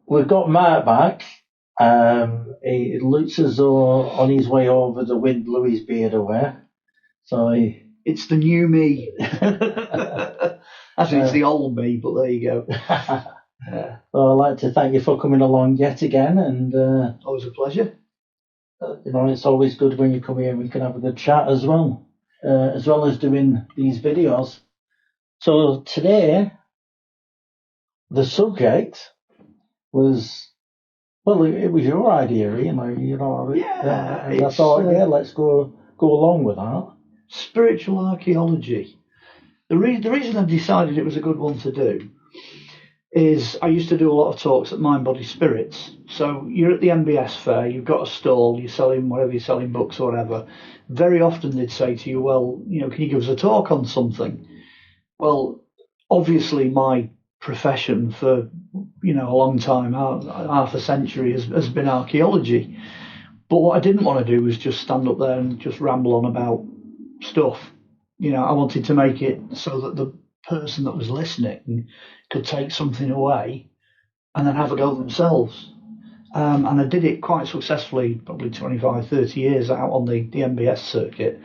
we've got Mark back. It looks as though on his way over the wind blew his beard away. So it's the new me. Actually, it's the old me, but there you go. So I'd like to thank you for coming along yet again, and always a pleasure. It's always good when you come here and we can have a good chat as well as doing these videos. So today, the subject was, well, it was your idea, Ian. And I thought, let's go along with that. Spiritual archaeology. The reason I decided it was a good one to do is I used to do a lot of talks at Mind, Body, Spirits. So you're at the MBS fair, you've got a stall, you're selling whatever, you're selling books or whatever. Very often they'd say to you, well, can you give us a talk on something? Well, obviously my profession for, a long time, half a century, has been archaeology. But what I didn't want to do was just stand up there and just ramble on about stuff. I wanted to make it so that the person that was listening could take something away and then have a go themselves. And I did it quite successfully, probably 25, 30 years out on the MBS circuit.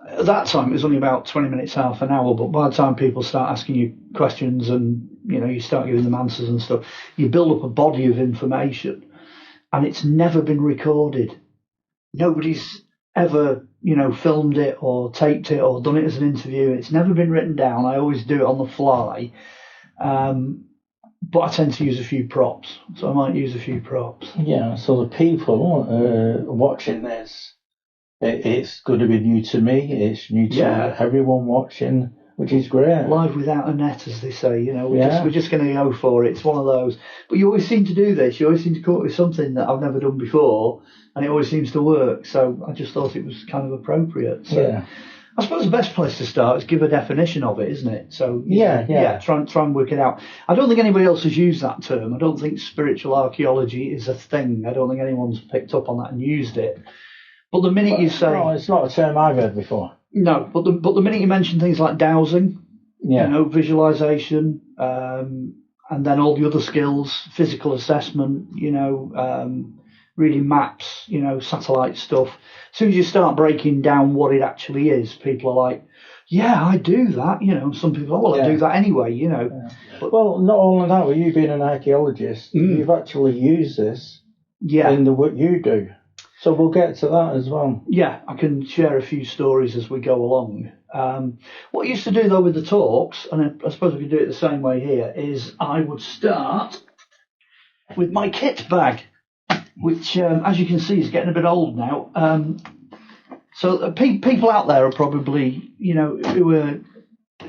At that time, it was only about 20 minutes, half an hour, but by the time people start asking you questions and, you start giving them answers and stuff, you build up a body of information, and it's never been recorded. Nobody's ever, filmed it or taped it or done it as an interview. It's never been written down. I always do it on the fly. But I tend to use a few props, so I might use a few props. Yeah, so the people watching this, it's going to be new to me. It's new to everyone watching, which is great. Live without a net, as they say. We're just going to go for it. It's one of those. But you always seem to do this. You always seem to come up with something that I've never done before, and it always seems to work. So I just thought it was kind of appropriate. So I suppose the best place to start is give a definition of it, isn't it? So try and work it out. I don't think anybody else has used that term. I don't think spiritual archaeology is a thing. I don't think anyone's picked up on that and used it. But the minute you say... No, it's not a term I've heard before. No, but the minute you mention things like dowsing, visualization, and then all the other skills, physical assessment, reading maps, satellite stuff. As soon as you start breaking down what it actually is, people are like, yeah, I do that. Some people, I do that anyway, But, well, not only that, with you being an archaeologist, you've actually used this in the work you do. So we'll get to that as well. Yeah, I can share a few stories as we go along. What I used to do, though, with the talks, and I suppose we could do it the same way here, is I would start with my kit bag, which, as you can see, is getting a bit old now. So people out there are probably, who are,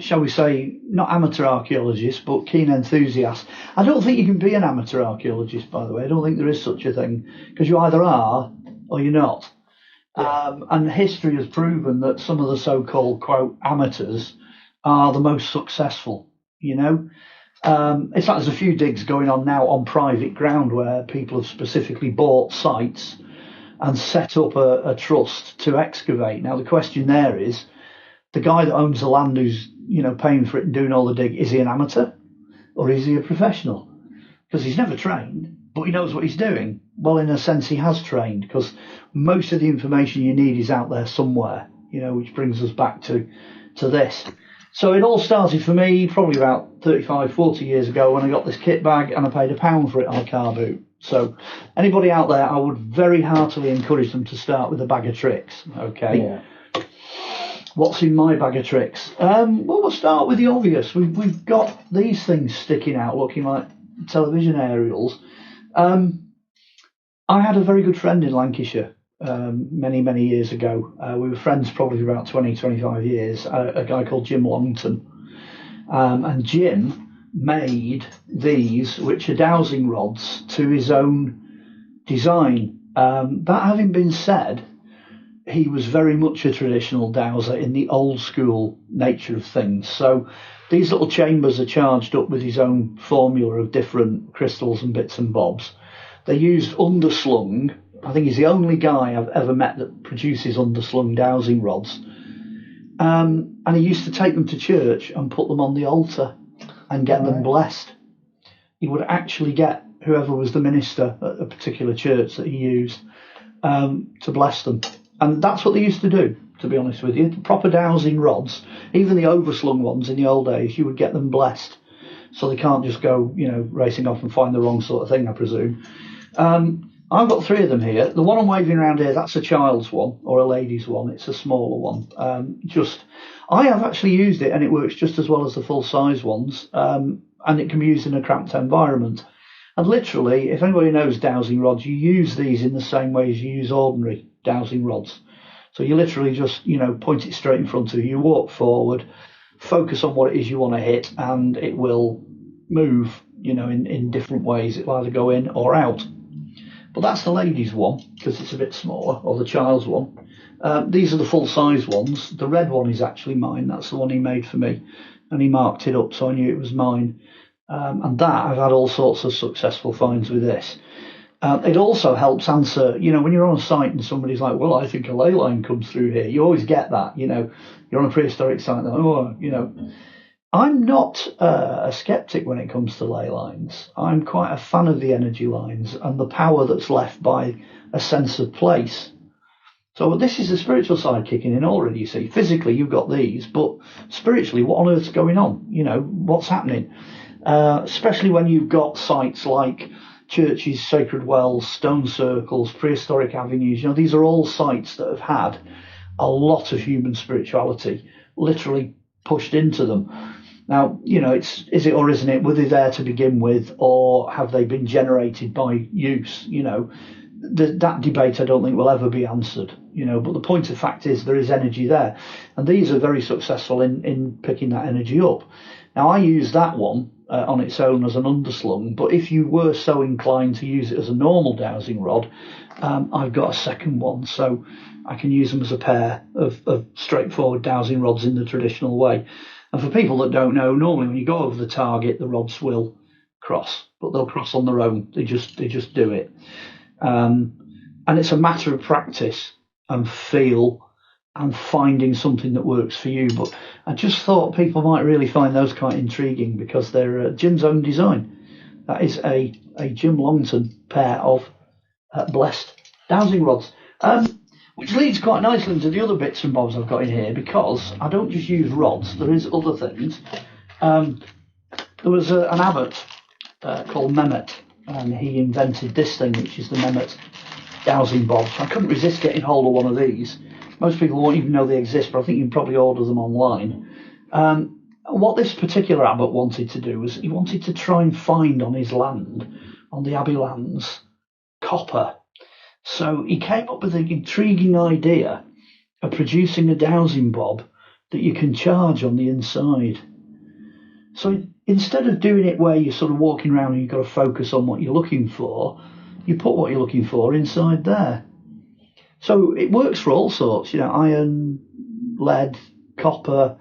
shall we say, not amateur archaeologists, but keen enthusiasts. I don't think you can be an amateur archaeologist, by the way. I don't think there is such a thing, because you either are or you're not. And history has proven that some of the so-called, quote, amateurs are the most successful, It's like there's a few digs going on now on private ground where people have specifically bought sites and set up a trust to excavate. Now, the question there is, the guy that owns the land who's, paying for it and doing all the dig, is he an amateur or is he a professional? Because he's never trained, but he knows what he's doing. Well, in a sense, he has trained, because most of the information you need is out there somewhere, which brings us back to this. So it all started for me probably about 35, 40 years ago when I got this kit bag and I paid £1 for it on a car boot. So anybody out there, I would very heartily encourage them to start with a bag of tricks, okay? Yeah. What's in my bag of tricks? Well, we'll start with the obvious. We've got these things sticking out looking like television aerials. I had a very good friend in Lancashire many, many years ago. We were friends probably for about 20, 25 years, a guy called Jim Longton. And Jim made these, which are dowsing rods, to his own design. That having been said, he was very much a traditional dowser in the old school nature of things. So these little chambers are charged up with his own formula of different crystals and bits and bobs. They used underslung. I think he's the only guy I've ever met that produces underslung dowsing rods. And he used to take them to church and put them on the altar and get them blessed. he would actually get whoever was the minister at a particular church that he used to bless them. And that's what they used to do, to be honest with you. The proper dowsing rods, even the overslung ones in the old days, you would get them blessed. So they can't just go, racing off and find the wrong sort of thing, I presume. I've got 3 of them here. The one I'm waving around here, that's a child's one, or a lady's one. It's a smaller one. I have actually used it, and it works just as well as the full-size ones, and it can be used in a cramped environment. And literally, if anybody knows dowsing rods, you use these in the same way as you use ordinary dowsing rods. So you literally just, point it straight in front of you, you walk forward, focus on what it is you want to hit, and it will move, in different ways. It'll either go in or out. But that's the ladies' one, because it's a bit smaller, or the child's one. These are the full-size ones. The red one is actually mine. That's the one he made for me. And he marked it up, so I knew it was mine. And that, I've had all sorts of successful finds with this. It also helps answer, when you're on a site and somebody's like, well, I think a ley line comes through here. You always get that, You're on a prehistoric site, and I'm not a skeptic when it comes to ley lines. I'm quite a fan of the energy lines and the power that's left by a sense of place. So this is the spiritual side kicking in already, you see. Physically, you've got these, but spiritually, what on earth's going on? What's happening? Especially when you've got sites like churches, sacred wells, stone circles, prehistoric avenues. These are all sites that have had a lot of human spirituality literally pushed into them. Now, is it or isn't it? Were they there to begin with, or have they been generated by use? That debate I don't think will ever be answered. But the point of fact is there is energy there, and these are very successful in picking that energy up. Now, I use that one on its own as an underslung, but if you were so inclined to use it as a normal dowsing rod, I've got a second one, so I can use them as a pair of straightforward dowsing rods in the traditional way. And for people that don't know, normally when you go over the target, the rods will cross, but they'll cross on their own. They just do it. And it's a matter of practice and feel and finding something that works for you. But I just thought people might really find those quite intriguing because they're Jim's own design. That is a Jim Longton pair of blessed dowsing rods. Which leads quite nicely into the other bits and bobs I've got in here, because I don't just use rods, there is other things. There was an abbot called Mehmet, and he invented this thing, which is the Mehmet dowsing bob. I couldn't resist getting hold of one of these. Most people won't even know they exist, but I think you can probably order them online. What this particular abbot wanted to do was he wanted to try and find on his land, on the abbey lands, copper. So he came up with an intriguing idea of producing a dowsing bob that you can charge on the inside. So instead of doing it where you're sort of walking around and you've got to focus on what you're looking for, you put what you're looking for inside there. So it works for all sorts, iron, lead, copper.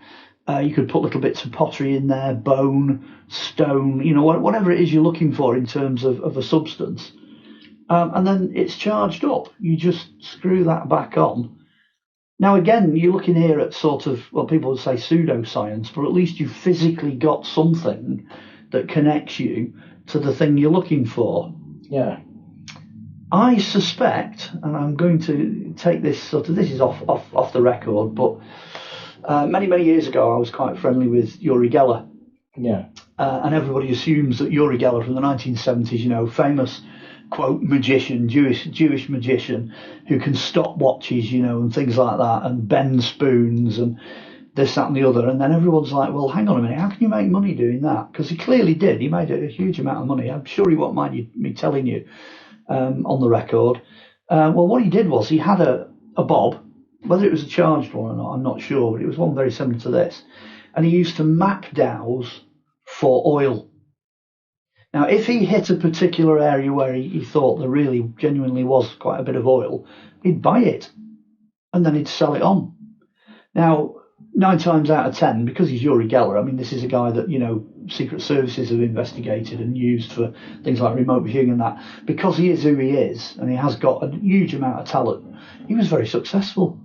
You could put little bits of pottery in there, bone, stone, whatever it is you're looking for in terms of a substance. And then it's charged up. You just screw that back on. Now, again, you're looking here at sort of, well, people would say pseudoscience, but at least you've physically got something that connects you to the thing you're looking for. Yeah. I suspect, and I'm going to take this this is off the record, but many, many years ago I was quite friendly with Uri Geller. Yeah. And everybody assumes that Uri Geller from the 1970s, famous quote magician, Jewish magician who can stop watches, and things like that, and bend spoons and this, that and the other. And then everyone's like, well, hang on a minute, how can you make money doing that? Because he clearly did. He made a huge amount of money. I'm sure he won't mind me telling you on the record. Well, what he did was he had a bob, whether it was a charged one or not, I'm not sure, but it was one very similar to this. And he used to map dows for oil. Now, if he hit a particular area where he thought there really genuinely was quite a bit of oil, he'd buy it and then he'd sell it on. Now, 9 times out of 10, because he's Uri Geller, this is a guy that, secret services have investigated and used for things like remote viewing and that. Because he is who he is and he has got a huge amount of talent, he was very successful,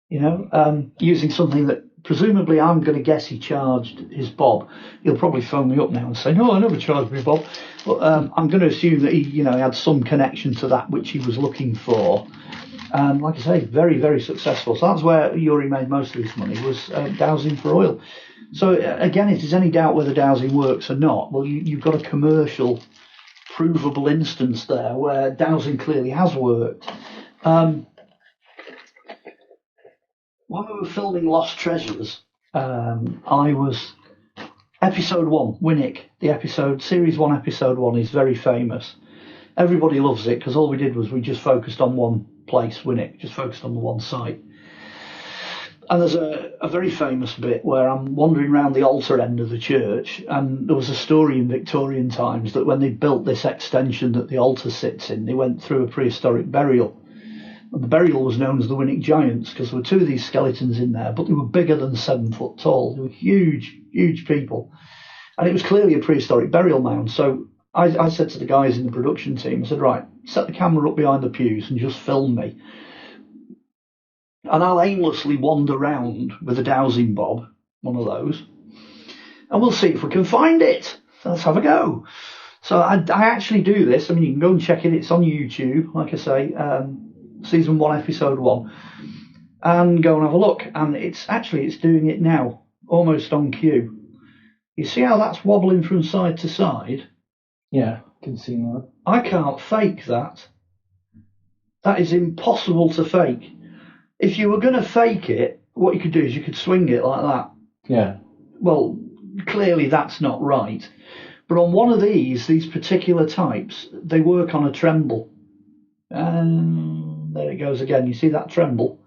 using something that presumably I'm going to guess he charged his bob. He'll probably phone me up now and say, no, I never charged me bob. But I'm going to assume that he had some connection to that which he was looking for. And like I say, very, very successful. So that's where Yuri made most of his money, was dowsing for oil. So again, if there's any doubt whether dowsing works or not, well, you've got a commercial, provable instance there where dowsing clearly has worked. When we were filming Lost Treasures, I was episode 1, Winwick. The episode, series 1, episode 1 is very famous. Everybody loves it because all we did was we just focused on one place, Winwick, just focused on the one site. And there's a very famous bit where I'm wandering around the altar end of the church, and there was a story in Victorian times that when they built this extension that the altar sits in, they went through a prehistoric burial. The burial was known as the Winwick Giants because there were 2 of these skeletons in there, but they were bigger than 7 foot tall. They were huge, huge people. And it was clearly a prehistoric burial mound. So I said to the guys in the production team, I said, right, set the camera up behind the pews and just film me. And I'll aimlessly wander around with a dowsing bob, one of those, and we'll see if we can find it. So let's have a go. So I actually do this. I mean, you can go and check it. It's on YouTube, like I say. Season 1, episode 1, and go and have a look. And it's doing it now, almost on cue. You see how that's wobbling from side to side? Yeah, I can see that. I can't fake that. That is impossible to fake. If you were going to fake it, what you could do is you could swing it like that. Yeah. Well, clearly that's not right. But on one of these particular types, they work on a tremble. And there it goes again. You see that tremble?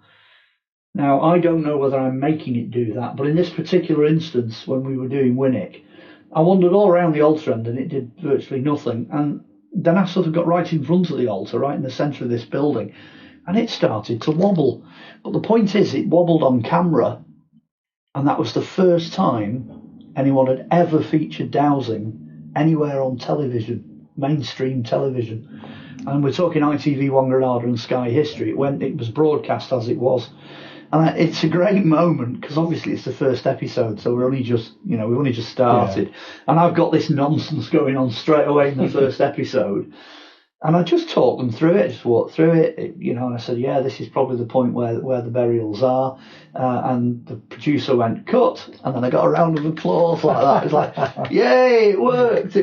Now, I don't know whether I'm making it do that, but in this particular instance, when we were doing Winwick, I wandered all around the altar end and it did virtually nothing. And then I sort of got right in front of the altar, right in the centre of this building, and it started to wobble. But the point is, it wobbled on camera, and that was the first time anyone had ever featured dowsing anywhere on television, mainstream television. And we're talking ITV One Granada and Sky History. It was broadcast as it was. And it's a great moment because obviously it's the first episode, so we've only just started. Yeah. And I've got this nonsense going on straight away in the first episode. And I just talked them through it, just walked through it, and I said, yeah, this is probably the point where the burials are. And the producer went, cut. And then I got a round of applause like that. It's like, yay, it worked,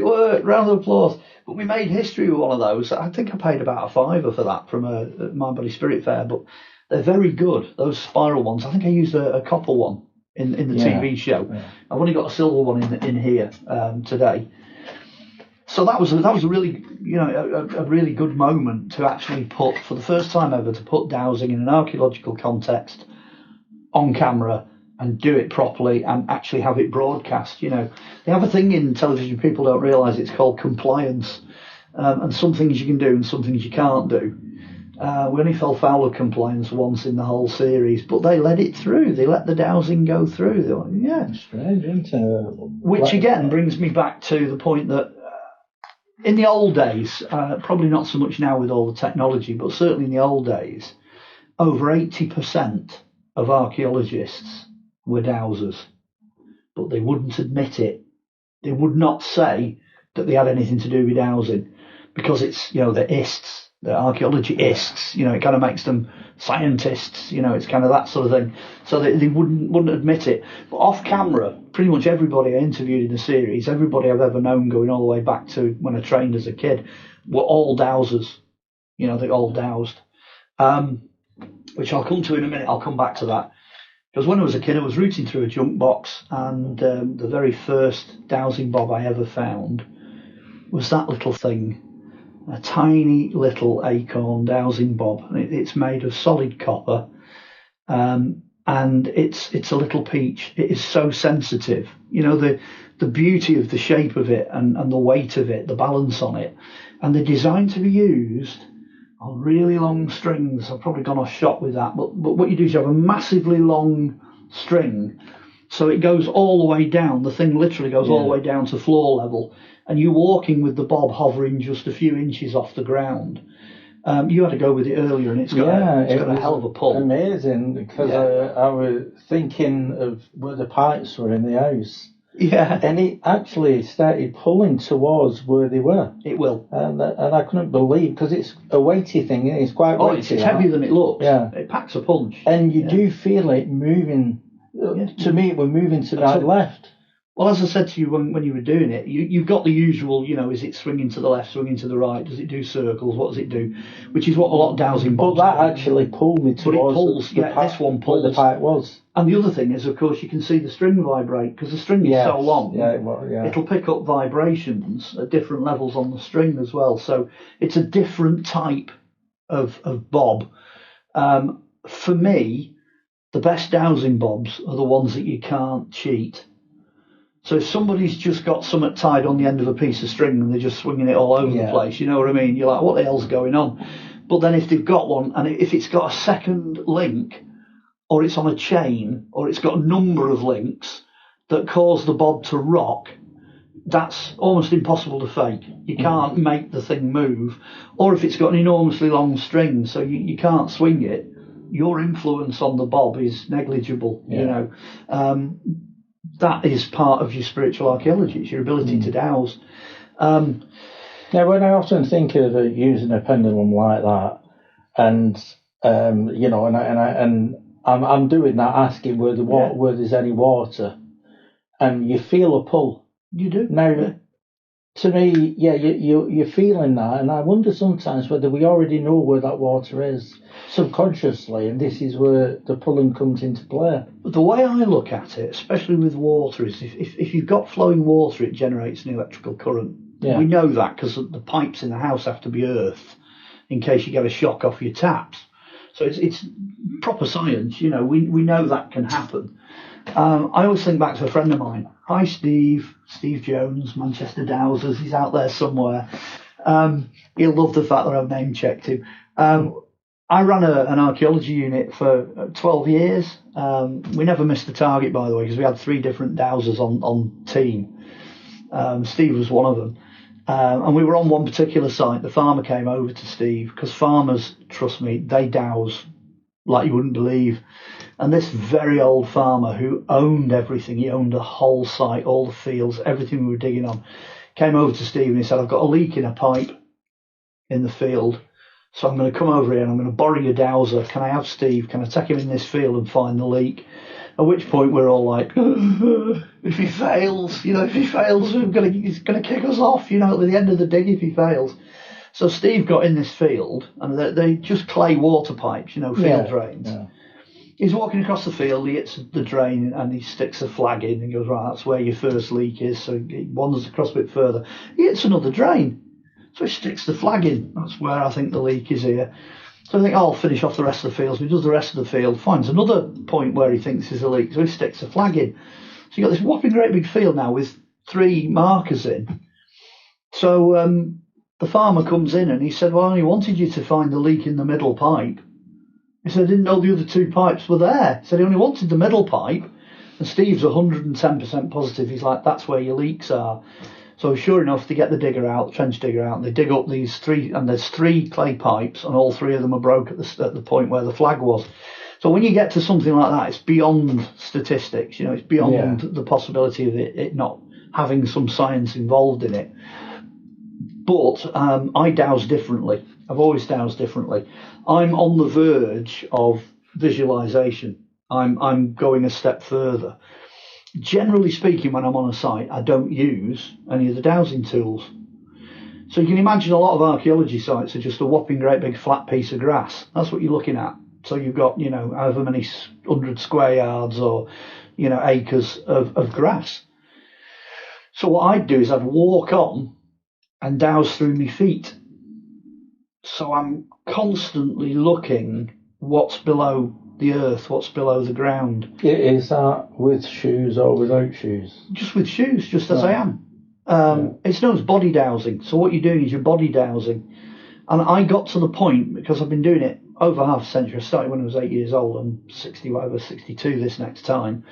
round of applause. But we made history with one of those. I think I paid about a £5 for that from a Mind Body Spirit Fair, but they're very good, those spiral ones. I think I used a copper one in the TV show. Yeah. I've only got a silver one in here today. So that was a really a really good moment to actually put, for the first time ever, to put dowsing in an archaeological context on camera and do it properly and actually have it broadcast. They have a thing in television people don't realise, it's called compliance, and some things you can do and some things you can't do. We only fell foul of compliance once in the whole series, but they let it through. They let the dowsing go through. They went, yeah. Strange, isn't it? Which again brings me back to the point that in the old days, probably not so much now with all the technology, but certainly in the old days, over 80% of archaeologists were dowsers, but they wouldn't admit it. They would not say that they had anything to do with dowsing because it's, the ists, the archaeology-ists, it kind of makes them scientists, it's kind of that sort of thing. So they wouldn't admit it. But off camera, pretty much everybody I interviewed in the series, everybody I've ever known going all the way back to when I trained as a kid, were all dowsers. They all dowsed. Which I'll come to in a minute. I'll come back to that. Because when I was a kid, I was rooting through a junk box, and the very first dowsing bob I ever found was that little thing. A tiny little acorn dowsing bob. It's made of solid copper, and it's a little peach. It is so sensitive. The beauty of the shape of it and the weight of it, the balance on it, and they're designed to be used on really long strings. I've probably gone off shot with that, but what you do is you have a massively long string, so it goes all the way down. The thing literally goes all the way down to floor level. And you're walking with the bob hovering just a few inches off the ground. You had to go with it earlier, and it's got a hell of a pull. Amazing, because I was thinking of where the pipes were in the house. Yeah. And it actually started pulling towards where they were. It will. And I couldn't believe, because it's a weighty thing, it's quite weighty. It's heavier than it looks. Yeah. It packs a punch. And you do feel it moving. To me, it was moving to the left. Well, as I said to you when you were doing it, you've got the usual, is it swinging to the left, swinging to the right? Does it do circles? What does it do? Which is what a lot of dowsing bobs But that actually pulled me towards this one pulls. where the pipe was. And the other thing is, of course, you can see the string vibrate, because the string is so long. Yeah. It'll pick up vibrations at different levels on the string as well. So it's a different type of bob. For me, the best dowsing bobs are the ones that you can't cheat. So if somebody's just got something tied on the end of a piece of string and they're just swinging it all over the place, you know what I mean? You're like, what the hell's going on? But then if they've got one, and if it's got a second link, or it's on a chain, or it's got a number of links that cause the bob to rock, that's almost impossible to fake. You can't make the thing move. Or if it's got an enormously long string, so you can't swing it, your influence on the bob is negligible, That is part of your spiritual archaeology. It's your ability to dowse. Now, when I often think of using a pendulum like that, and I'm doing that, asking where there's any water, and you feel a pull. You do. Now, to me, you're feeling that, and I wonder sometimes whether we already know where that water is subconsciously, and this is where the pulling comes into play. But the way I look at it, especially with water, is if you've got flowing water, it generates an electrical current. Yeah. We know that because the pipes in the house have to be earthed in case you get a shock off your taps. So it's proper science, we know that can happen. I always think back to a friend of mine. Hi, Steve Jones, Manchester Dowsers. He's out there somewhere. He'll love the fact that I've name checked him. I ran an archaeology unit for 12 years. We never missed the target, by the way, because we had 3 different dowsers on team. Steve was one of them. And we were on one particular site. The farmer came over to Steve, because farmers, trust me, they dowse like you wouldn't believe. And this very old farmer who owned everything, he owned the whole site, all the fields, everything we were digging on, came over to Steve and he said, I've got a leak in a pipe in the field, so I'm going to come over here and I'm going to borrow your dowser. Can I have Steve? Can I take him in this field and find the leak? At which point we're all like, if he fails, he's going to kick us off, at the end of the dig if he fails. So Steve got in this field, and they're just clay water pipes, field drains. Yeah. He's walking across the field, he hits the drain, and he sticks a flag in, and goes, right, that's where your first leak is. So he wanders across a bit further. He hits another drain. So he sticks the flag in. That's where I think the leak is here. So I think, I'll finish off the rest of the field. So he does the rest of the field, finds another point where he thinks there's a leak. So he sticks a flag in. So you've got this whopping great big field now with 3 markers in. So the farmer comes in and he said, well, I only wanted you to find the leak in the middle pipe. He said, I didn't know the other 2 pipes were there. He said, he only wanted the middle pipe. And Steve's 110% positive. He's like, that's where your leaks are. So sure enough, they get the digger out, the trench digger out, and they dig up these 3, and there's 3 clay pipes, and all 3 of them are broke at the point where the flag was. So when you get to something like that, it's beyond statistics. It's beyond the possibility of it not having some science involved in it. But I dowse differently. I've always dowsed differently. I'm on the verge of visualization. I'm going a step further. Generally speaking, when I'm on a site, I don't use any of the dowsing tools. So you can imagine a lot of archaeology sites are just a whopping great big flat piece of grass. That's what you're looking at. So you've got, however many 100 square yards or, acres of grass. So what I'd do is I'd walk on and dowse through my feet. So I'm constantly looking what's below the earth, what's below the ground. Is that with shoes or without shoes? Just with shoes, just as I am. It's known as body dowsing. So what you're doing is you're body dowsing. And I got to the point, because I've been doing it over half a century. I started when I was 8 years old. I'm 62 this next time.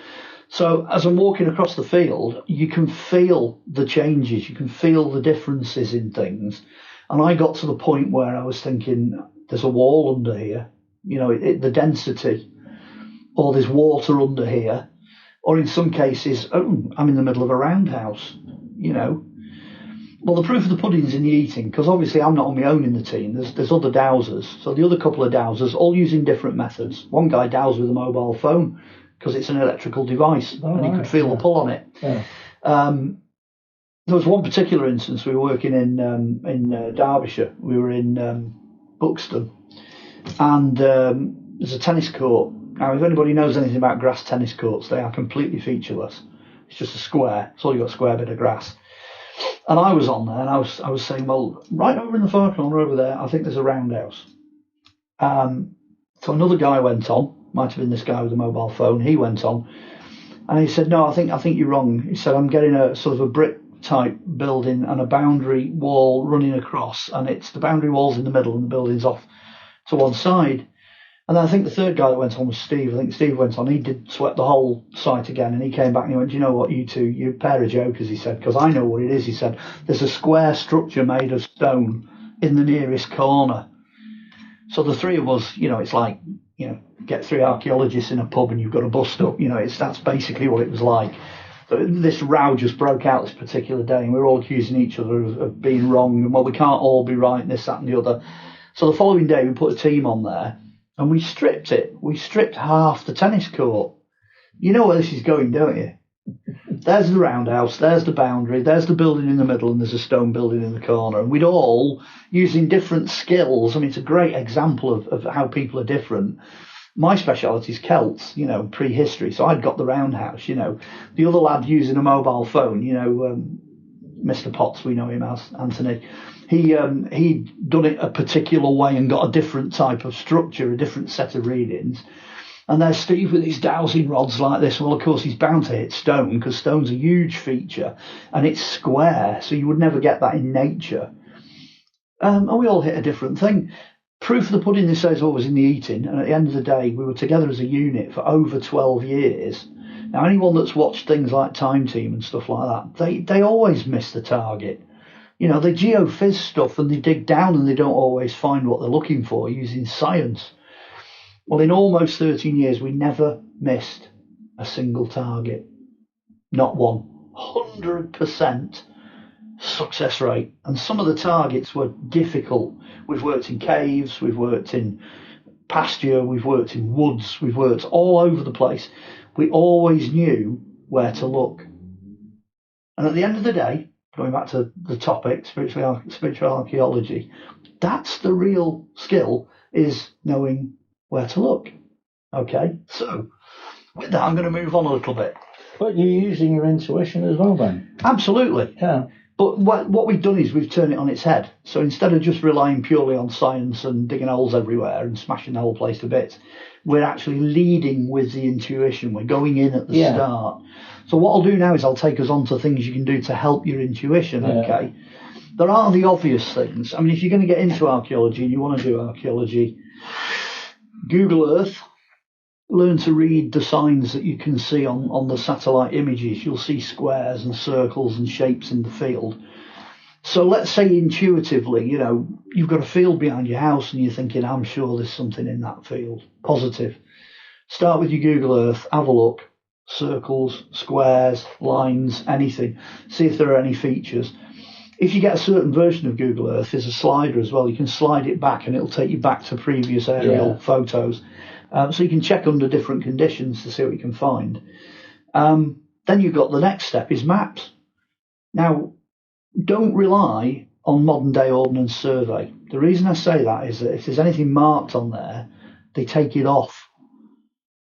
So as I'm walking across the field, you can feel the changes. You can feel the differences in things. And I got to the point where I was thinking, there's a wall under here, the density, or there's water under here, or in some cases, I'm in the middle of a roundhouse, Well, the proof of the pudding's in the eating, because obviously I'm not on my own in the team. There's other dowsers. So the other couple of dowsers, all using different methods. One guy dowsed with a mobile phone because it's an electrical device, and he could feel the pull on it. Yeah. There was one particular instance. We were working in Derbyshire. We were in Buxton, and there's a tennis court. Now, if anybody knows anything about grass tennis courts, they are completely featureless. It's just a square. It's all you've got, a square bit of grass. And I was on there, and I was saying, well, right over in the far corner over there, I think there's a roundhouse. So another guy went on. Might have been this guy with a mobile phone. He went on, and he said, no, I think you're wrong. He said, I'm getting a sort of a brick type building and a boundary wall running across, and it's the boundary wall's in the middle and the building's off to one side. And then I think the third guy that went on was Steve. I think Steve went on. He did sweat the whole site again, and he came back and he went, do you know what, you two, you're a pair of jokers, he said, because I know what it is. He said, there's a square structure made of stone in the nearest corner. So the three of us, it's like, get three archaeologists in a pub and you've got a bust up. That's basically what it was like. This row just broke out this particular day, and we were all accusing each other of being wrong, and well, we can't all be right, and this, that, and the other. So the following day, we put a team on there, and we stripped it. We stripped half the tennis court. You know where this is going, don't you? There's the roundhouse, there's the boundary, there's the building in the middle, and there's a stone building in the corner. And we'd all, using different skills, it's a great example of how people are different. My speciality is Celts, prehistory. So I'd got the roundhouse, The other lad using a mobile phone, Mr. Potts, we know him as, Anthony. He'd done it a particular way and got a different type of structure, a different set of readings. And there's Steve with his dowsing rods like this. Well, of course, he's bound to hit stone because stone's a huge feature and it's square, so you would never get that in nature. And we all hit a different thing. Proof of the pudding, they say, is always in the eating. And at the end of the day, we were together as a unit for over 12 years. Now, anyone that's watched things like Time Team and stuff like that, they always miss the target. They geophys stuff and they dig down and they don't always find what they're looking for using science. Well, in almost 13 years, we never missed a single target. Not one. 100% success rate. And some of the targets were difficult. We've worked in caves, we've worked in pasture, we've worked in woods, we've worked all over the place. We always knew where to look. And at the end of the day, going back to the topic, spiritual archaeology, that's the real skill, is knowing where to look. Okay, so with that, I'm going to move on a little bit. But you're using your intuition as well, then? Absolutely. Yeah. But what we've done is we've turned it on its head. So instead of just relying purely on science and digging holes everywhere and smashing the whole place to bits, we're actually leading with the intuition. We're going in at the start. So what I'll do now is I'll take us on to things you can do to help your intuition, okay? There are the obvious things. If you're going to get into archaeology and you want to do archaeology, Google Earth. Learn to read the signs that you can see on the satellite images. You'll see squares and circles and shapes in the field. So let's say intuitively, you've got a field behind your house and you're thinking, I'm sure there's something in that field. Positive. Start with your Google Earth, have a look. Circles, squares, lines, anything. See if there are any features. If you get a certain version of Google Earth, there's a slider as well. You can slide it back and it'll take you back to previous aerial photos. So you can check under different conditions to see what you can find. Then you've got the next step is maps. Now, don't rely on modern day ordnance survey. The reason I say that is that if there's anything marked on there, they take it off.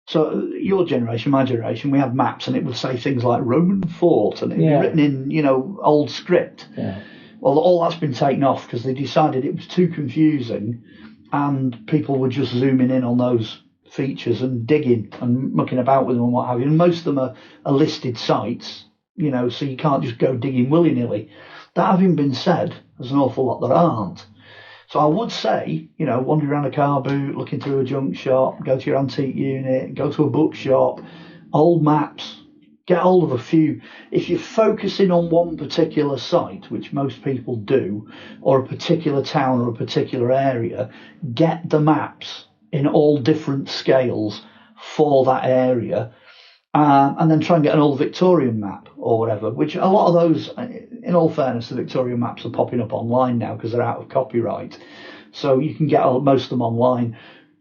So your generation, my generation, we had maps and it would say things like Roman fort and it'd be written in, old script. Yeah. Well, all that's been taken off because they decided it was too confusing and people were just zooming in on those features and digging and mucking about with them and what have you. And most of them are listed sites, so you can't just go digging willy-nilly. That having been said, there's an awful lot that aren't. So I would say, wander around a car boot, looking through a junk shop, go to your antique unit, go to a bookshop, old maps, get hold of a few. If you're focusing on one particular site, which most people do, or a particular town or a particular area, get the maps in all different scales for that area, and then try and get an old Victorian map or whatever, which a lot of those, in all fairness, the Victorian maps are popping up online now because they're out of copyright. So you can get most of them online.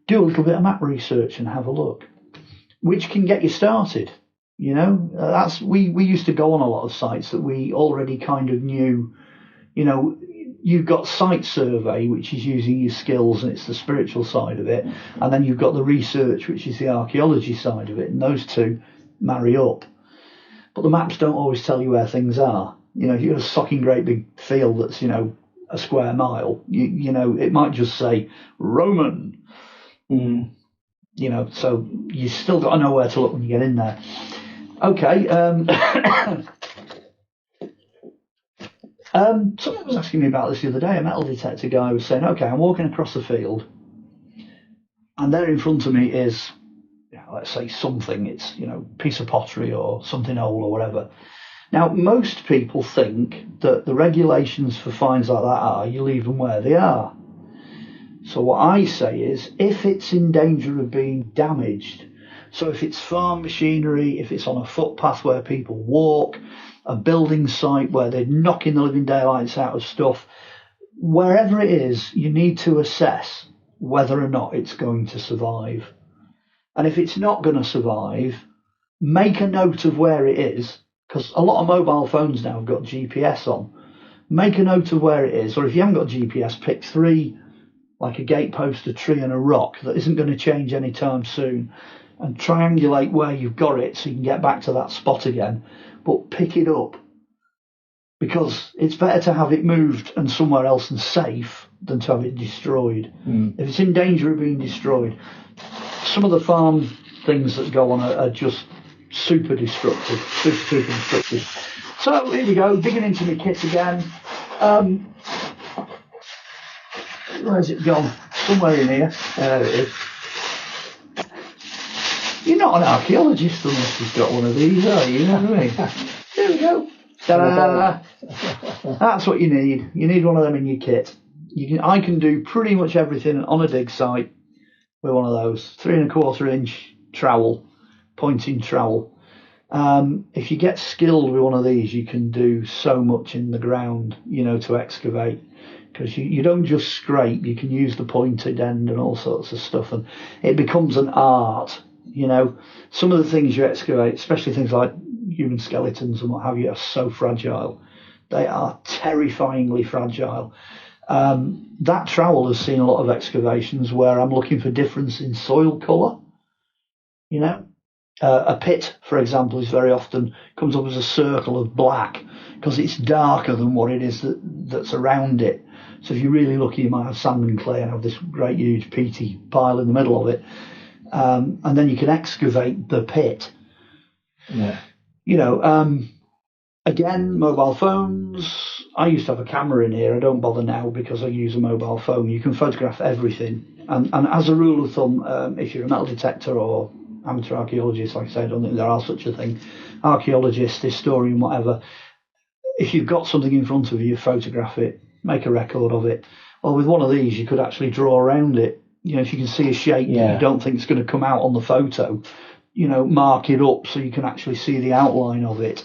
Do a little bit of map research and have a look, which can get you started. You know, we used to go on a lot of sites that we already kind of knew. You know, you've got site survey, which is using your skills, and it's the spiritual side of it, and then you've got the research, which is the archaeology side of it, and those two marry up. But the maps don't always tell you where things are. You know, if you've got a socking great big field that's, you know, a square mile, you know, it might just say Roman. You know, so you still got to know where to look when you get in there. Okay. Someone was asking me about this the other day. A metal detector guy was saying, okay, I'm walking across the field, and there in front of me is, you know, let's say something. It's, you know, piece of pottery or something old or whatever. Now, most people think that the regulations for finds like that are you leave them where they are. So what I say is, if it's in danger of being damaged, so if it's farm machinery, if it's on a footpath where people walk, a building site where they're knocking the living daylights out of stuff, wherever it is, you need to assess whether or not it's going to survive. And if it's not going to survive, make a note of where it is, because a lot of mobile phones now have got GPS on. Make a note of where it is, or if you haven't got GPS, pick 3, like a gatepost, a tree and a rock that isn't going to change anytime soon, and triangulate where you've got it so you can get back to that spot again, but pick it up, because it's better to have it moved and somewhere else and safe than to have it destroyed. If it's in danger of being destroyed, some of the farm things that go on are just super destructive, super destructive. So here we go, digging into my kit again. Where's it gone? Somewhere in here. There it is. You're not an archaeologist unless you've got one of these, are you? You know what I mean? There we go. Ta-da! That's what you need. You need one of them in your kit. I can do pretty much everything on a dig site with one of those. 3 1/4 inch trowel, pointing trowel. If you get skilled with one of these, you can do so much in the ground, you know, to excavate. Because you don't just scrape, you can use the pointed end and all sorts of stuff, and it becomes an art. You know, some of the things you excavate, especially things like human skeletons and what have you, are so fragile. They are terrifyingly fragile. That trowel has seen a lot of excavations where I'm looking for difference in soil colour. You know, a pit, for example, is very often comes up as a circle of black because it's darker than what it is that's around it. So if you're really lucky, you might have sand and clay and have this great huge peaty pile in the middle of it. And then you can excavate the pit. Yeah. You know, again, mobile phones. I used to have a camera in here. I don't bother now because I use a mobile phone. You can photograph everything. And as a rule of thumb, if you're a metal detector or amateur archaeologist, like I said, I don't think there are such a thing. Archaeologist, historian, whatever. If you've got something in front of you, photograph it, make a record of it. Well, with one of these, you could actually draw around it. You know, if you can see a shape that you don't think is going to come out on the photo, you know, mark it up so you can actually see the outline of it.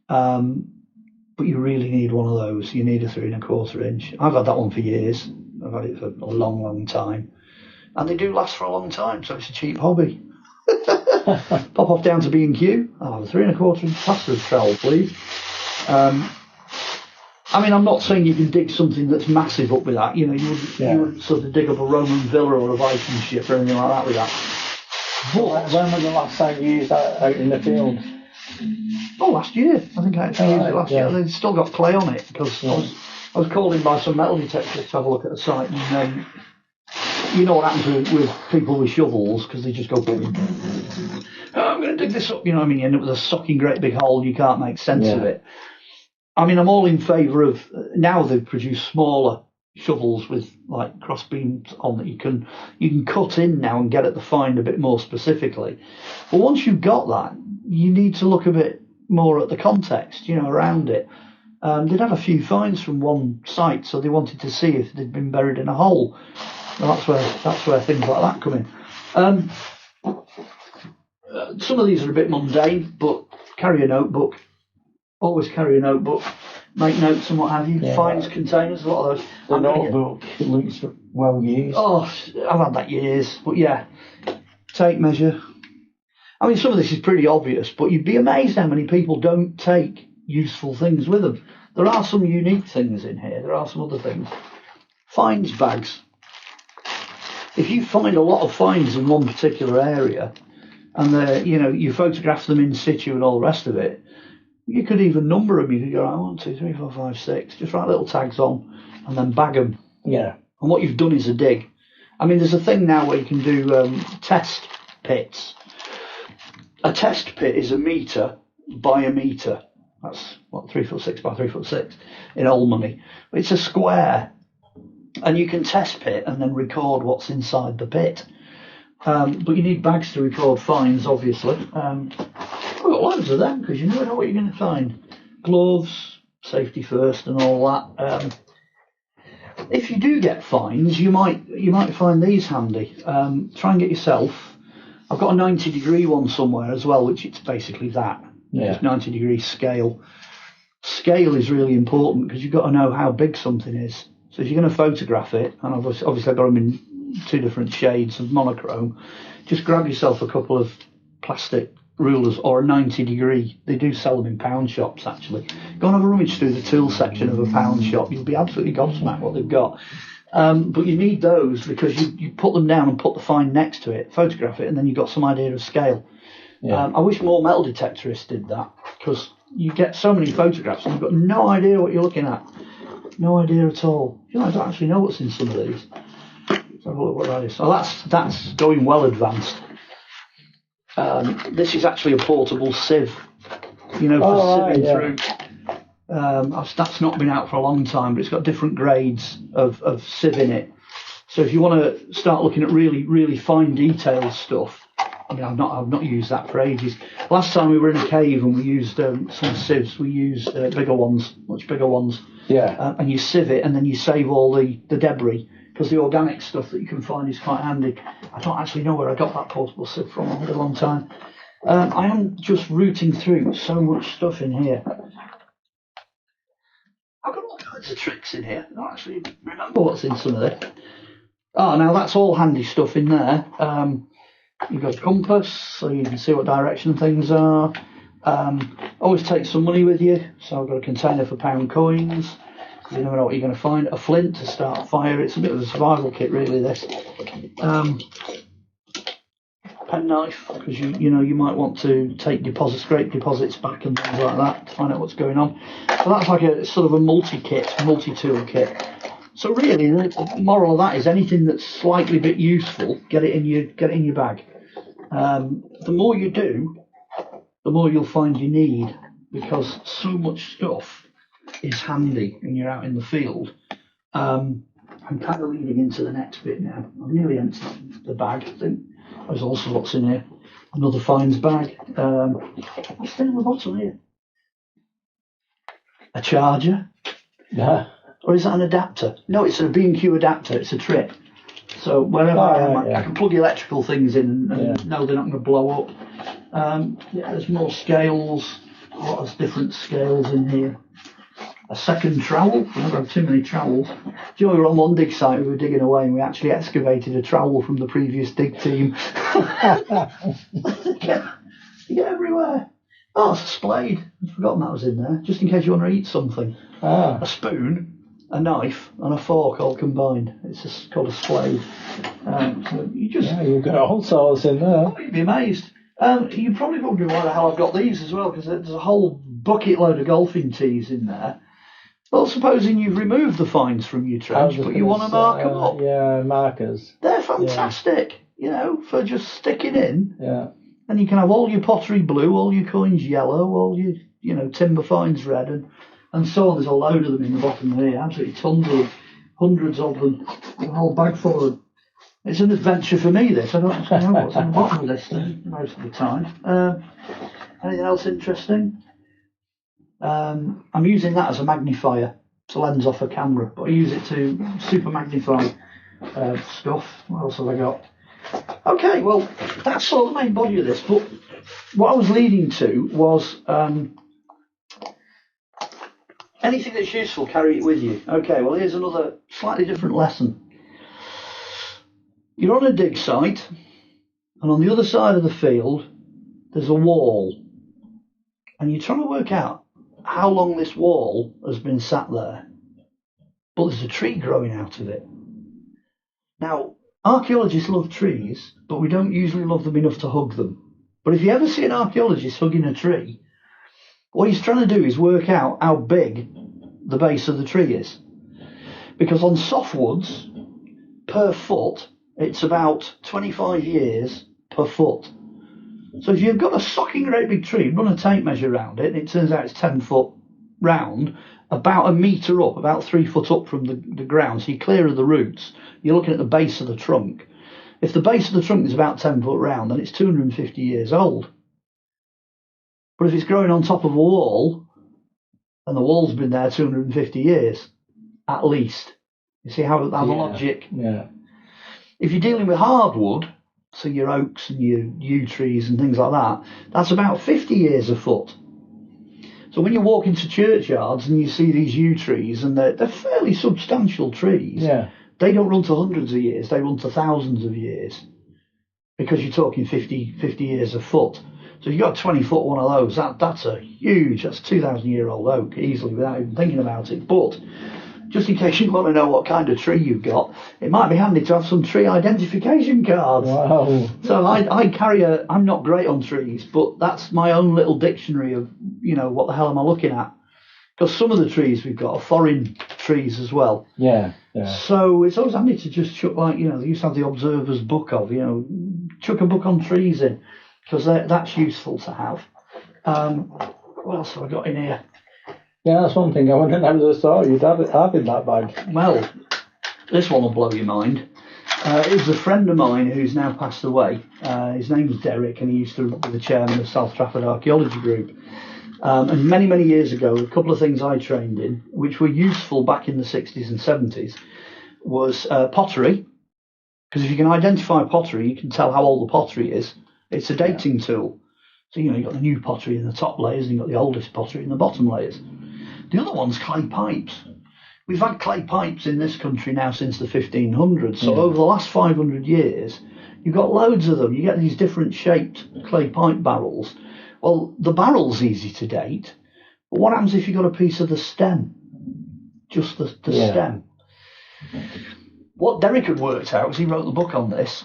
But you really need one of those. You need a 3 1/4 inch. I've had that one for years. I've had it for a long, long time. And they do last for a long time, so it's a cheap hobby. Pop off down to B&Q. I'll have a 3 1/4 inch plaster trowel, please. I mean, I'm not saying you can dig something that's massive up with that. You know, you wouldn't sort of dig up a Roman villa or a Viking ship or anything like that with that. But when was the last time you used that out in the field? Oh, last year. I think I actually used it last year. They've still got clay on it because I was called in by some metal detectors to have a look at the site, and you know what happens with people with shovels, because they just go, I'm going to dig this up, you know what I mean? You end up with a socking great big hole and you can't make sense of it. I mean, I'm all in favour of, now they've produced smaller shovels with like cross beams on that you can cut in now and get at the find a bit more specifically. But once you've got that, you need to look a bit more at the context, around it. They'd had a few finds from one site, so they wanted to see if they'd been buried in a hole. Well, that's where things like that come in. Some of these are a bit mundane, but carry a notebook. Always carry a notebook. Make notes and what have you. Yeah. Finds containers, a lot of those. The notebook looks well used. Oh, I've had that years. But yeah, tape measure. I mean, some of this is pretty obvious, but you'd be amazed how many people don't take useful things with them. There are some unique things in here. There are some other things. Finds bags. If you find a lot of finds in one particular area, and you photograph them in situ and all the rest of it, you could even number them. You could go, 1, 2, 3, 4, 5, 6. Just write little tags on, and then bag them. Yeah. And what you've done is a dig. I mean, there's a thing now where you can do test pits. A test pit is 1 metre by 1 metre. That's 3'6" by 3'6" in old money. It's a square, and you can test pit and then record what's inside the pit. But you need bags to record finds, obviously. I've got loads of them because you never know what you're going to find. Gloves, safety first, and all that. If you do get finds, you might find these handy. Try and get yourself. I've got a 90-degree one somewhere as well, which it's basically that. Yeah. 90-degree scale. Scale is really important because you've got to know how big something is. So if you're going to photograph it, and obviously I've got them in 2 different shades of monochrome, just grab yourself a couple of plastic rulers or a 90-degree. They do sell them in pound shops, actually. Go and have a rummage through the tool section of a pound shop. You'll be absolutely gobsmacked what they've got. But you need those because you put them down and put the find next to it, photograph it, and then you've got some idea of scale. Yeah. I wish more metal detectorists did that because you get so many photographs and you've got no idea what you're looking at. No idea at all. I don't actually know what's in some of these. Let's have a look what that is. So that's going well advanced. This is actually a portable sieve, for sieving through. That's not been out for a long time, but it's got different grades of sieve in it. So if you want to start looking at really, really fine detailed stuff, I mean, I've not used that for ages. Last time we were in a cave and we used some sieves. We used bigger ones, much bigger ones. Yeah. And you sieve it and then you save all the debris because the organic stuff that you can find is quite handy. I don't actually know where I got that portable sieve from. I've had it a long time. I am just rooting through so much stuff in here. I've got all kinds of tricks in here. I don't actually remember what's in some of it. Oh, now that's all handy stuff in there. You've got a compass, so you can see what direction things are. Always take some money with you. So I've got a container for pound coins. You never know what you're going to find. A flint to start a fire. It's a bit of a survival kit, really, this. Penknife, because you might want to take scrape deposits back and things like that to find out what's going on. So that's like a sort of a multi-tool kit. So really, the moral of that is anything that's slightly bit useful, get it in your bag. The more you do, the more you'll find you need, because so much stuff is handy when you're out in the field. I'm kind of leading into the next bit now. I've nearly emptied the bag. I think there's all sorts in here. Another finds bag. What's in the bottom here? A charger. Yeah. Or is that an adapter? No, it's a B&Q adapter. It's a trip. So wherever I am, I can plug electrical things in and know they're not going to blow up. There's more scales. A lot of different scales in here. A second trowel. I never have too many trowels. Do you know, we were on one dig site, we were digging away and we actually excavated a trowel from the previous dig team. You get everywhere. Oh, it's a spade. I'd forgotten that was in there. Just in case you want to eat something. A spoon, a knife and a fork all combined. It's just called a spade. So you've got all sorts in there. Oh, you'd be amazed. You're probably wondering why the hell I've got these as well, because there's a whole bucket load of golfing tees in there. Well, supposing you've removed the finds from your trench, but you want to mark them up. Yeah, markers. They're fantastic, for just sticking in. Yeah. And you can have all your pottery blue, all your coins yellow, all your timber finds red, and so on. There's a load of them in the bottom here, absolutely tons of them, hundreds of them, a whole bag full of them. It's an adventure for me, this. I don't know what's in the bottom of this thing most of the time. Anything else interesting? I'm using that as a magnifier to lens off a camera, but I use it to super magnify stuff. What else have I got? Okay, well, that's sort of the main body of this, but what I was leading to was anything that's useful, carry it with you. Okay, well, here's another slightly different lesson. You're on a dig site, and on the other side of the field, there's a wall, and you're trying to work out how long this wall has been sat there, but there's a tree growing out of it. Now, archaeologists love trees, but we don't usually love them enough to hug them. But if you ever see an archaeologist hugging a tree, what he's trying to do is work out how big the base of the tree is. Because on softwoods, per foot, it's about 25 years per foot. So if you've got a socking great big tree, run a tape measure around it, and it turns out it's 10 foot round, about a metre up, about 3 foot up from the ground, so you're clear of the roots, you're looking at the base of the trunk. If the base of the trunk is about 10 foot round, then it's 250 years old. But if it's growing on top of a wall, and the wall's been there 250 years, at least. You see how the logic... Yeah. If you're dealing with hardwood, so your oaks and your yew trees and things like that, that's about 50 years a foot. So when you walk into churchyards and you see these yew trees, and they're fairly substantial trees, they don't run to hundreds of years, they run to thousands of years, because you're talking 50 years a foot. So if you've got a 20-foot one of those, that's a huge, that's a 2,000-year-old oak, easily, without even thinking about it. But just in case you want to know what kind of tree you've got, it might be handy to have some tree identification cards. Wow. So I carry I'm not great on trees, but that's my own little dictionary of, what the hell am I looking at? Because some of the trees we've got are foreign trees as well. Yeah. So it's always handy to just chuck, they used to have the Observer's book of, chuck a book on trees in, because that's useful to have. What else have I got in here? Yeah, that's one thing I wouldn't ever saw you'd have in that bag. Well, this one will blow your mind. It was a friend of mine who's now passed away. His name's Derek, and he used to be the chairman of South Trafford Archaeology Group. And many, many years ago, a couple of things I trained in, which were useful back in the 60s and 70s, was pottery. Because if you can identify pottery, you can tell how old the pottery is. It's a dating tool. So, you've got the new pottery in the top layers, and you've got the oldest pottery in the bottom layers. The other one's clay pipes. We've had clay pipes in this country now since the 1500s. So over the last 500 years, you've got loads of them. You get these different shaped clay pipe barrels. Well, the barrel's easy to date. But what happens if you've got a piece of the stem? Just the stem. What Derek had worked out, because he wrote the book on this,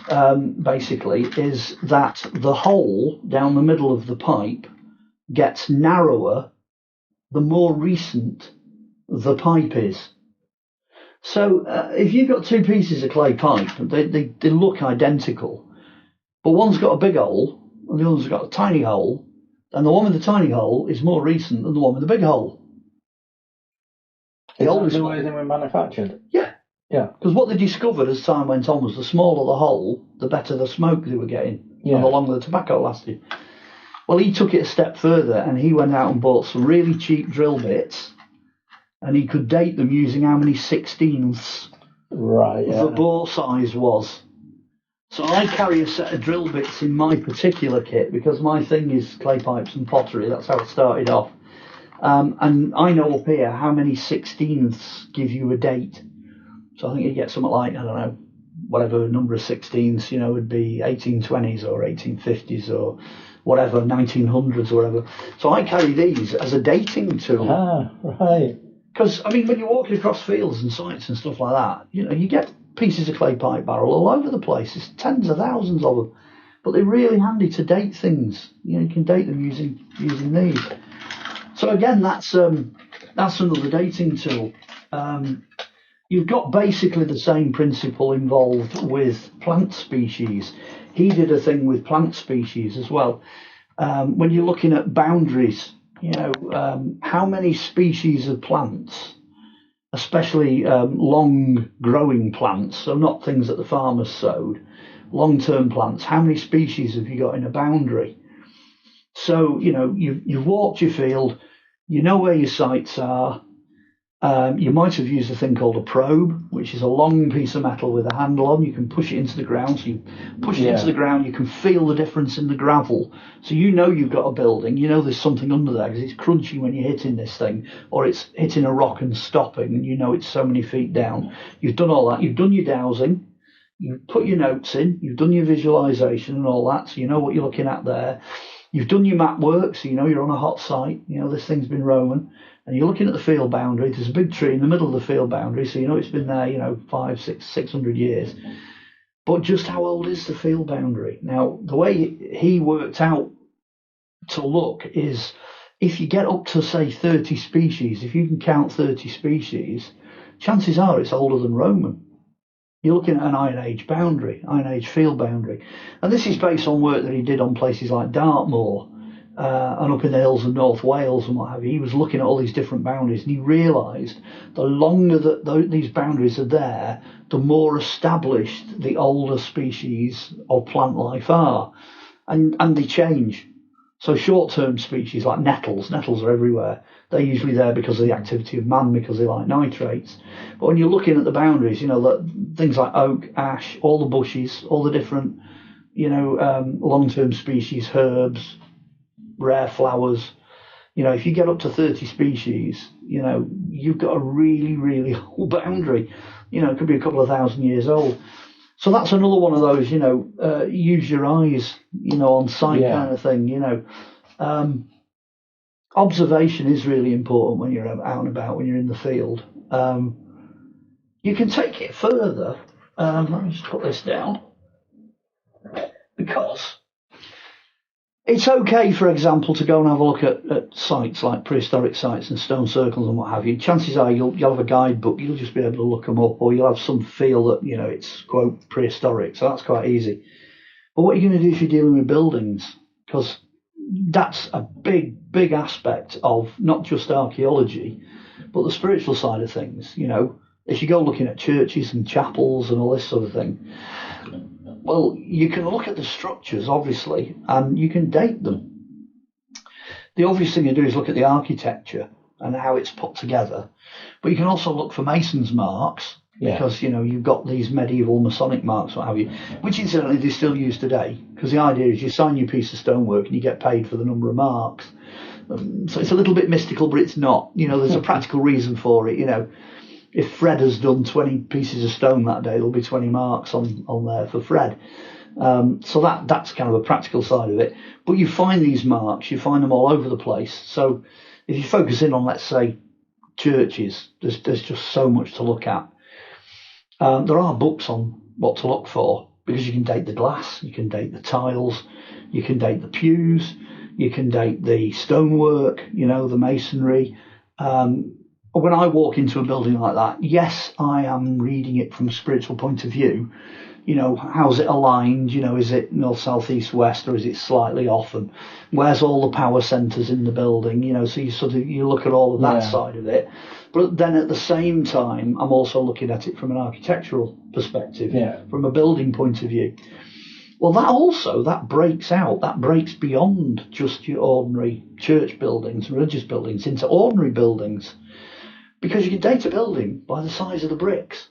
basically, is that the hole down the middle of the pipe gets narrower the more recent the pipe is. So if you've got two pieces of clay pipe, they look identical, but one's got a big hole and the other's got a tiny hole, and the one with the tiny hole is more recent than the one with the big hole. Is that the way they were manufactured? Yeah. Because what they discovered as time went on was the smaller the hole, the better the smoke they were getting, and the longer the tobacco lasted. Well, he took it a step further, and he went out and bought some really cheap drill bits, and he could date them using how many sixteenths the bore size was. So I carry a set of drill bits in my particular kit, because my thing is clay pipes and pottery. That's how it started off. And I know up here how many sixteenths give you a date. So I think you get something like, I don't know, whatever number of sixteenths, would be 1820s or 1850s or whatever, 1900s or whatever. So I carry these as a dating tool. Ah, right. Because, when you're walking across fields and sites and stuff like that, you get pieces of clay pipe barrel all over the place. There's tens of thousands of them. But they're really handy to date things. You can date them using these. So again, that's another dating tool. You've got basically the same principle involved with plant species. He did a thing with plant species as well. When you're looking at boundaries, how many species of plants, especially long-growing plants, so not things that the farmers sowed, long-term plants, how many species have you got in a boundary? So, you've walked your field, you know where your sites are. You might have used a thing called a probe, which is a long piece of metal with a handle on. You can push it into the ground. So you push it into the ground, you can feel the difference in the gravel. So you've got a building, there's something under there because it's crunchy when you're hitting this thing, or it's hitting a rock and stopping, and it's so many feet down. You've done all that. You've done your dowsing. You've put your notes in. You've done your visualization and all that, so you know what you're looking at there. You've done your map work, so you're on a hot site. This thing's been roaming. And you're looking at the field boundary. There's a big tree in the middle of the field boundary, so it's been there, 600 years. But just how old is the field boundary? Now, the way he worked out to look is if you get up to, say, 30 species, if you can count 30 species, chances are it's older than Roman. You're looking at an Iron Age boundary, Iron Age field boundary. And this is based on work that he did on places like Dartmoor, and up in the hills of North Wales and what have you. He was looking at all these different boundaries, and he realised the longer that these boundaries are there, the more established the older species of plant life are, and they change. So short-term species like nettles are everywhere. They're usually there because of the activity of man, because they like nitrates. But when you're looking at the boundaries, things like oak, ash, all the bushes, all the different, long-term species, herbs, rare flowers, if you get up to 30 species, you've got a really, really old boundary. It could be a couple of thousand years old. So that's another one of those, use your eyes, on site kind of thing, Observation is really important when you're out and about, when you're in the field. You can take it further. Let me just put this down. Because it's okay, for example, to go and have a look at sites like prehistoric sites and stone circles and what have you. Chances are you'll have a guidebook, you'll just be able to look them up, or you'll have some feel that, it's, quote, prehistoric. So that's quite easy. But what are you going to do if you're dealing with buildings? Because that's a big, big aspect of not just archaeology, but the spiritual side of things. If you go looking at churches and chapels and all this sort of thing, well, you can look at the structures, obviously, and you can date them. The obvious thing to do is look at the architecture and how it's put together. But you can also look for mason's marks, because, you've got these medieval Masonic marks, what have you, which incidentally they still use today, because the idea is you sign your piece of stonework and you get paid for the number of marks. So it's a little bit mystical, but it's not. There's a practical reason for it, If Fred has done 20 pieces of stone that day, there'll be 20 marks on there for Fred. So that's kind of a practical side of it. But you find these marks, you find them all over the place. So if you focus in on, let's say, churches, there's just so much to look at. There are books on what to look for, because you can date the glass, you can date the tiles, you can date the pews, you can date the stonework, the masonry. When I walk into a building like that, yes, I am reading it from a spiritual point of view. How's it aligned? Is it north, south, east, west, or is it slightly off? And where's all the power centres in the building? So you look at all of that side of it. But then at the same time, I'm also looking at it from an architectural perspective, from a building point of view. Well, that breaks beyond just your ordinary church buildings, religious buildings, into ordinary buildings. Because you can date a building by the size of the bricks.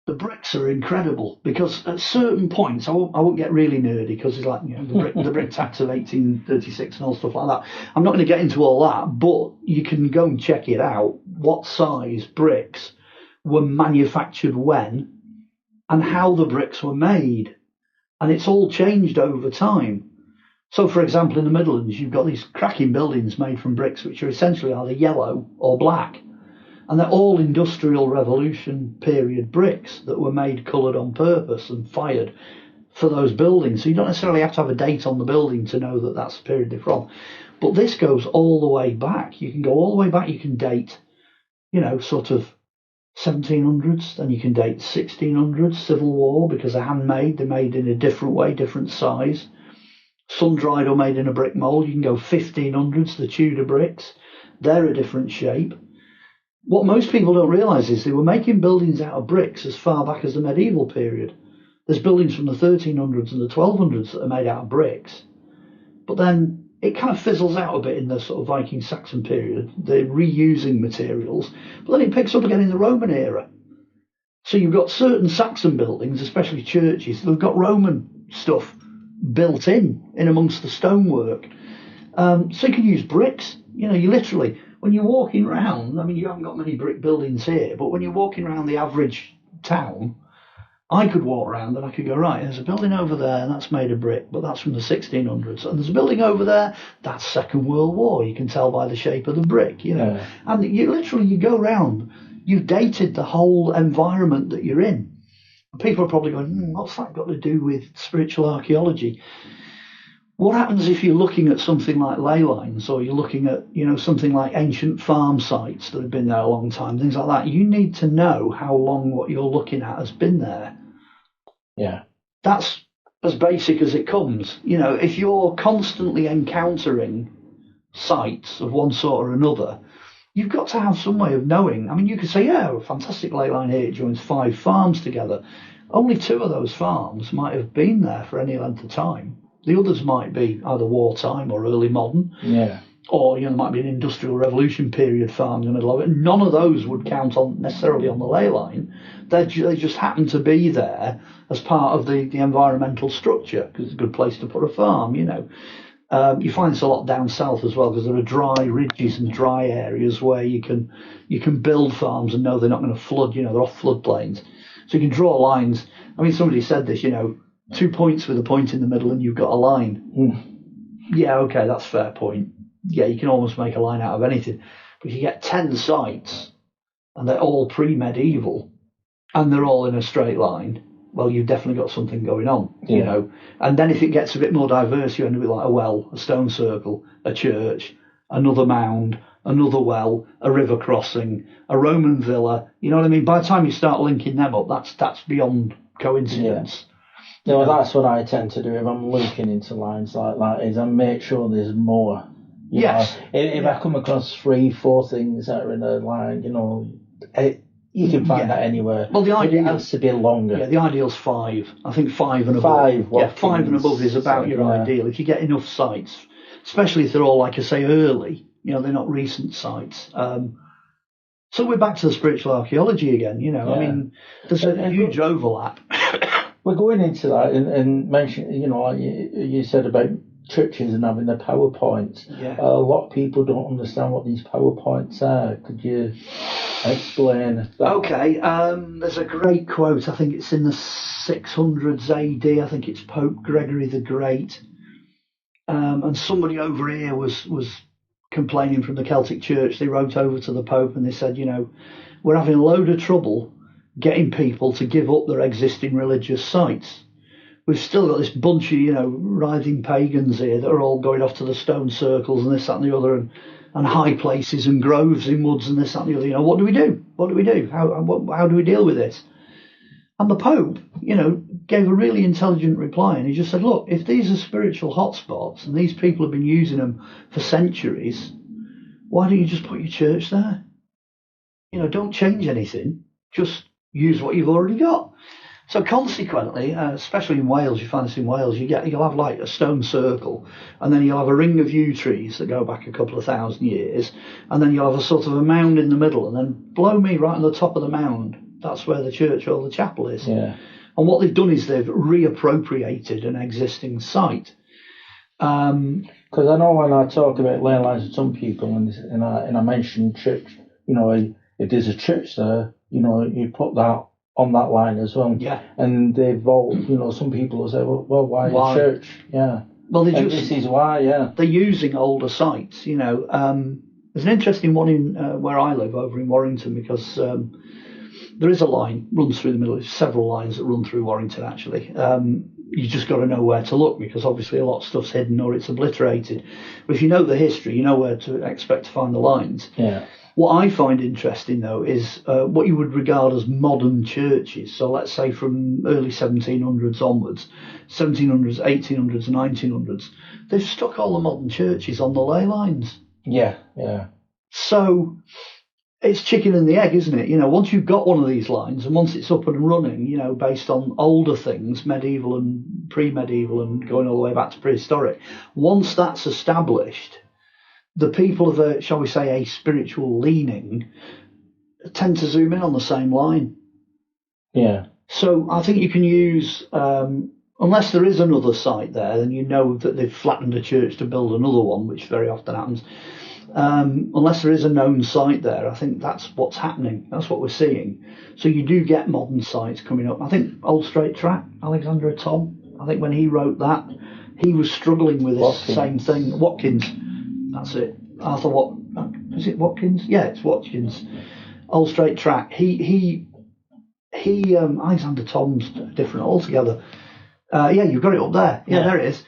The bricks are incredible, because at certain points, I won't get really nerdy, because it's like, the brick tax of 1836 and all stuff like that. I'm not going to get into all that, but you can go and check it out, what size bricks were manufactured when, and how the bricks were made. And it's all changed over time. So, for example, in the Midlands, you've got these cracking buildings made from bricks, which are essentially either yellow or black. And they're all Industrial Revolution period bricks that were made coloured on purpose and fired for those buildings. So you don't necessarily have to have a date on the building to know that that's the period they're from. But this goes all the way back. You can go all the way back. You can date, sort of 1700s, then you can date 1600s, Civil War, because they're handmade. They're made in a different way, different size. Sun-dried or made in a brick mould. You can go 1500s, the Tudor bricks. They're a different shape. What most people don't realise is they were making buildings out of bricks as far back as the medieval period. There's buildings from the 1300s and the 1200s that are made out of bricks. But then it kind of fizzles out a bit in the sort of Viking Saxon period. They're reusing materials, but then it picks up again in the Roman era. So you've got certain Saxon buildings, especially churches, that have got Roman stuff built in amongst the stonework. So you can use bricks. You know, you literally, when you're walking around, I mean, you haven't got many brick buildings here, but when you're walking around the average town, I could walk around and I could go, right, there's a building over there and that's made of brick, but that's from the 1600s. And there's a building over there, that's Second World War. You can tell by the shape of the brick, you know. Yeah. And you go around, you've dated the whole environment that you're in. People are probably going, what's that got to do with spiritual archaeology? What happens if you're looking at something like ley lines, or you're looking at, you know, something like ancient farm sites that have been there a long time, things like that? You need to know how long what you're looking at has been there. Yeah. That's as basic as it comes. You know, if you're constantly encountering sites of one sort or another, you've got to have some way of knowing. I mean, you could say, yeah, a fantastic ley line here, it joins 5 farms together. Only 2 of those farms might have been there for any length of time. The others might be either wartime or early modern. Yeah. Or, you know, there might be an industrial revolution period farm in the middle of it. None of those would count on necessarily on the ley line. They just happen to be there as part of the environmental structure, because it's a good place to put a farm, you know. You find this a lot down south as well, because there are dry ridges and dry areas where you can build farms and know they're not going to flood, you know, they're off floodplains. So you can draw lines. I mean, somebody said this, you know, 2 points with a point in the middle and you've got a line. Yeah, okay, that's a fair point. Yeah, you can almost make a line out of anything. But if you get 10 sites and they're all pre-medieval and they're all in a straight line, well, you've definitely got something going on, you know. And then if it gets a bit more diverse, you end up with like a well, a stone circle, a church, another mound, another well, a river crossing, a Roman villa. You know what I mean? By the time you start linking them up, that's beyond coincidence. Yeah. No, that's what I tend to do if I'm looking into lines like that, is I make sure there's more. Yes. If I come across 3, 4 things that are in a line, you know, you can find that anywhere. Well, the ideal has to be longer. Yeah, the ideal's 5. I think 5 and above. 5 and above is about your ideal. If you get enough sites, especially if they're all, like I say, early, you know, they're not recent sites. So we're back to the spiritual archaeology again, you know. Yeah. I mean, there's a huge overlap. We're going into that and mention, you know, like you said about churches and having the PowerPoints. Yeah. A lot of people don't understand what these PowerPoints are. Could you explain that? Okay, there's a great quote. I think it's in the 600s AD. I think it's Pope Gregory the Great. And somebody over here was complaining from the Celtic Church. They wrote over to the Pope and they said, you know, we're having a load of trouble getting people to give up their existing religious sites. We've still got this bunch of, you know, writhing pagans here that are all going off to the stone circles and this, that and the other, and high places and groves in woods and this, that and the other. You know, what do we do? What do we do? How do we deal with this? And the Pope, you know, gave a really intelligent reply, and he just said, look, if these are spiritual hotspots and these people have been using them for centuries, why don't you just put your church there? You know, don't change anything. Just use what you've already got. So consequently, especially in Wales, you find this in Wales, you'll have like a stone circle, and then you'll have a ring of yew trees that go back a couple of thousand years, and then you'll have a sort of a mound in the middle, and then blow me right on the top of the mound, that's where the church or the chapel is. Yeah. And what they've done is they've reappropriated an existing site. Because I know when I talk about ley lines to some people, and I mention church, you know, if there's a church there, you know, you put that on that line as well. Yeah. And they've all, you know, some people will say, well, why a church? Yeah. Well, this is why, yeah. They're using older sites, you know. There's an interesting one in where I live over in Warrington, because there is a line runs through the middle. There's several lines that run through Warrington, actually. You just got to know where to look, because obviously a lot of stuff's hidden or it's obliterated. But if you know the history, you know where to expect to find the lines. Yeah. What I find interesting, though, is what you would regard as modern churches. So let's say from early 1700s onwards, 1700s, 1800s, 1900s, they've stuck all the modern churches on the ley lines. Yeah, yeah. So it's chicken and the egg, isn't it? Once you've got one of these lines and once it's up and running, based on older things, medieval and pre-medieval and going all the way back to prehistoric, once that's established, the people of shall we say, a spiritual leaning tend to zoom in on the same line. Yeah. So I think you can use, unless there is another site there, then that they've flattened a church to build another one, which very often happens. Unless there is a known site there, I think that's what's happening. That's what we're seeing. So you do get modern sites coming up. I think Old Straight Track, Alexander Tom, I think when he wrote that, he was struggling with this same thing. Watkins, that's it. Arthur is it Watkins? Yeah, it's Watkins. Old Straight Track. He Alexander Tom's different altogether. Yeah, you've got it up there. Yeah, there it is.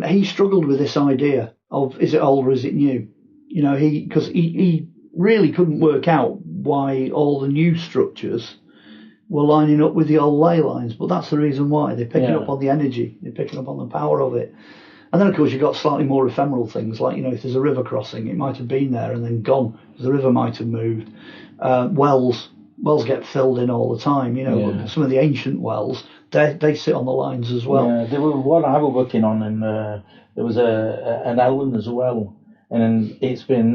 He struggled with this idea of, is it old or is it new? Because he really couldn't work out why all the new structures were lining up with the old ley lines. But that's the reason why. They're picking up on the energy. They're picking up on the power of it. And then, of course, you've got slightly more ephemeral things, like, if there's a river crossing, it might have been there and then gone. The river might have moved. Wells get filled in all the time, Some of the ancient wells, they sit on the lines as well. Yeah, there was one I was working on, and there was an Ellen as well, and it's where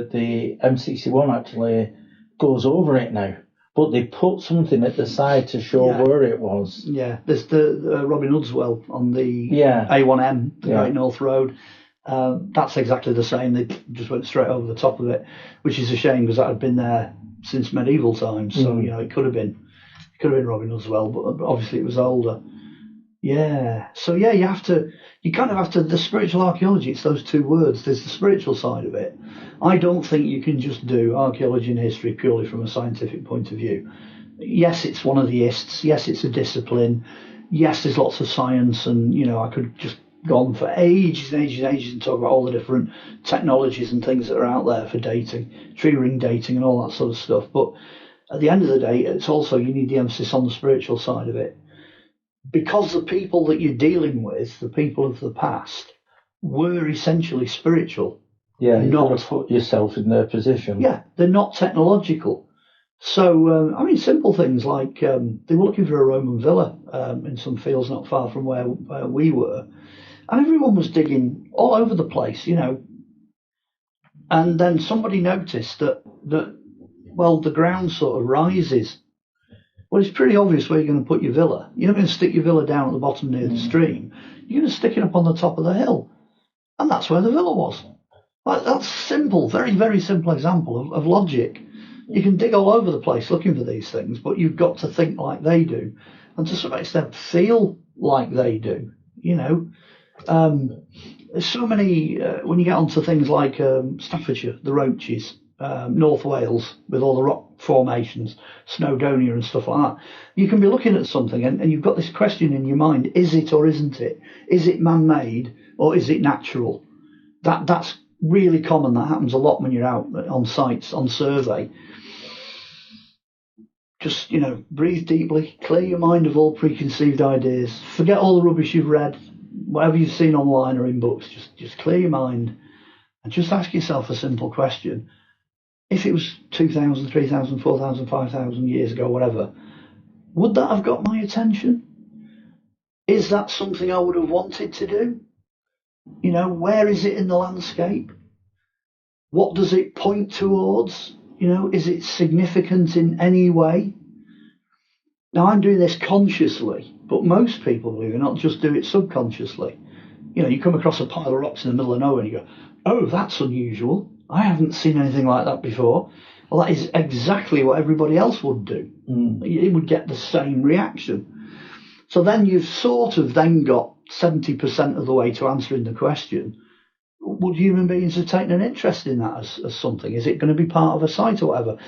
the M61 actually goes over it now. But they put something at the side to show where it was. Yeah, there's the Robin Hood's well on the A1M, the Great North Road. That's exactly the same. They just went straight over the top of it, which is a shame because that had been there since medieval times. So it could have been Robin Hood's well, but obviously it was older. Yeah. So you kind of have to. The spiritual archaeology, it's those two words. There's the spiritual side of it. I don't think you can just do archaeology and history purely from a scientific point of view. Yes, it's one of the ists. Yes, it's a discipline. Yes, there's lots of science, and I could just go on for ages and ages and ages and talk about all the different technologies and things that are out there for dating, tree ring dating, and all that sort of stuff. But at the end of the day, it's also, you need the emphasis on the spiritual side of it. Because the people that you're dealing with, the people of the past, were essentially spiritual. Yeah, you've got to put yourself in their position. Yeah, they're not technological. So, simple things like they were looking for a Roman villa in some fields not far from where we were. And everyone was digging all over the place, And then somebody noticed that the ground sort of rises. Well, it's pretty obvious where you're going to put your villa. You're not going to stick your villa down at the bottom near the stream. You're going to stick it up on the top of the hill. And that's where the villa was. That's simple, very, very simple example of logic. You can dig all over the place looking for these things, but you've got to think like they do. And to some extent feel like they do, There's so many, when you get onto things like Staffordshire, the Roaches, North Wales, with all the rock formations, Snowdonia and stuff like that, you can be looking at something and you've got this question in your mind, is it or isn't it? Is it man-made or is it natural? That's really common. That happens a lot when you're out on sites, on survey. Just, breathe deeply, clear your mind of all preconceived ideas, forget all the rubbish you've read, whatever you've seen online or in books, just clear your mind and just ask yourself a simple question. If it was 2,000, 3,000, 4,000, 5,000 years ago, whatever, would that have got my attention? Is that something I would have wanted to do? Where is it in the landscape? What does it point towards? Is it significant in any way? Now, I'm doing this consciously, but most people, believe it or not, just do it subconsciously. You come across a pile of rocks in the middle of nowhere and you go, oh, that's unusual. I haven't seen anything like that before. Well, that is exactly what everybody else would do. It would get the same reaction. So then you've sort of then got 70% of the way to answering the question, would human beings have taken an interest in that as something? Is it going to be part of a site or whatever?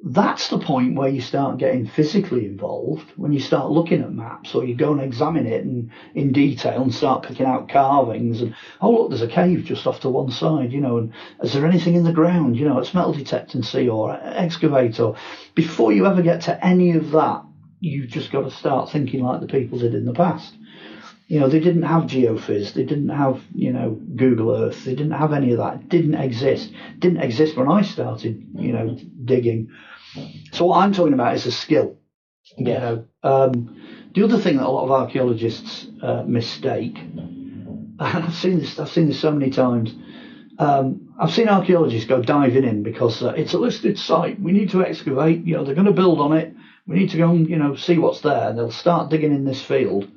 That's the point where you start getting physically involved, when you start looking at maps or you go and examine it in detail and start picking out carvings and, oh, look, there's a cave just off to one side, and is there anything in the ground, let's metal detect and see or excavate. Or before you ever get to any of that, you've just got to start thinking like the people did in the past. They didn't have GeoFizz, they didn't have, Google Earth, they didn't have any of that. It didn't exist. It didn't exist when I started, digging. So what I'm talking about is a skill. Yeah. The other thing that a lot of archaeologists mistake, and I've seen this so many times. I've seen archaeologists go diving in because it's a listed site. We need to excavate. They're going to build on it. We need to go and see what's there. And they'll start digging in this field.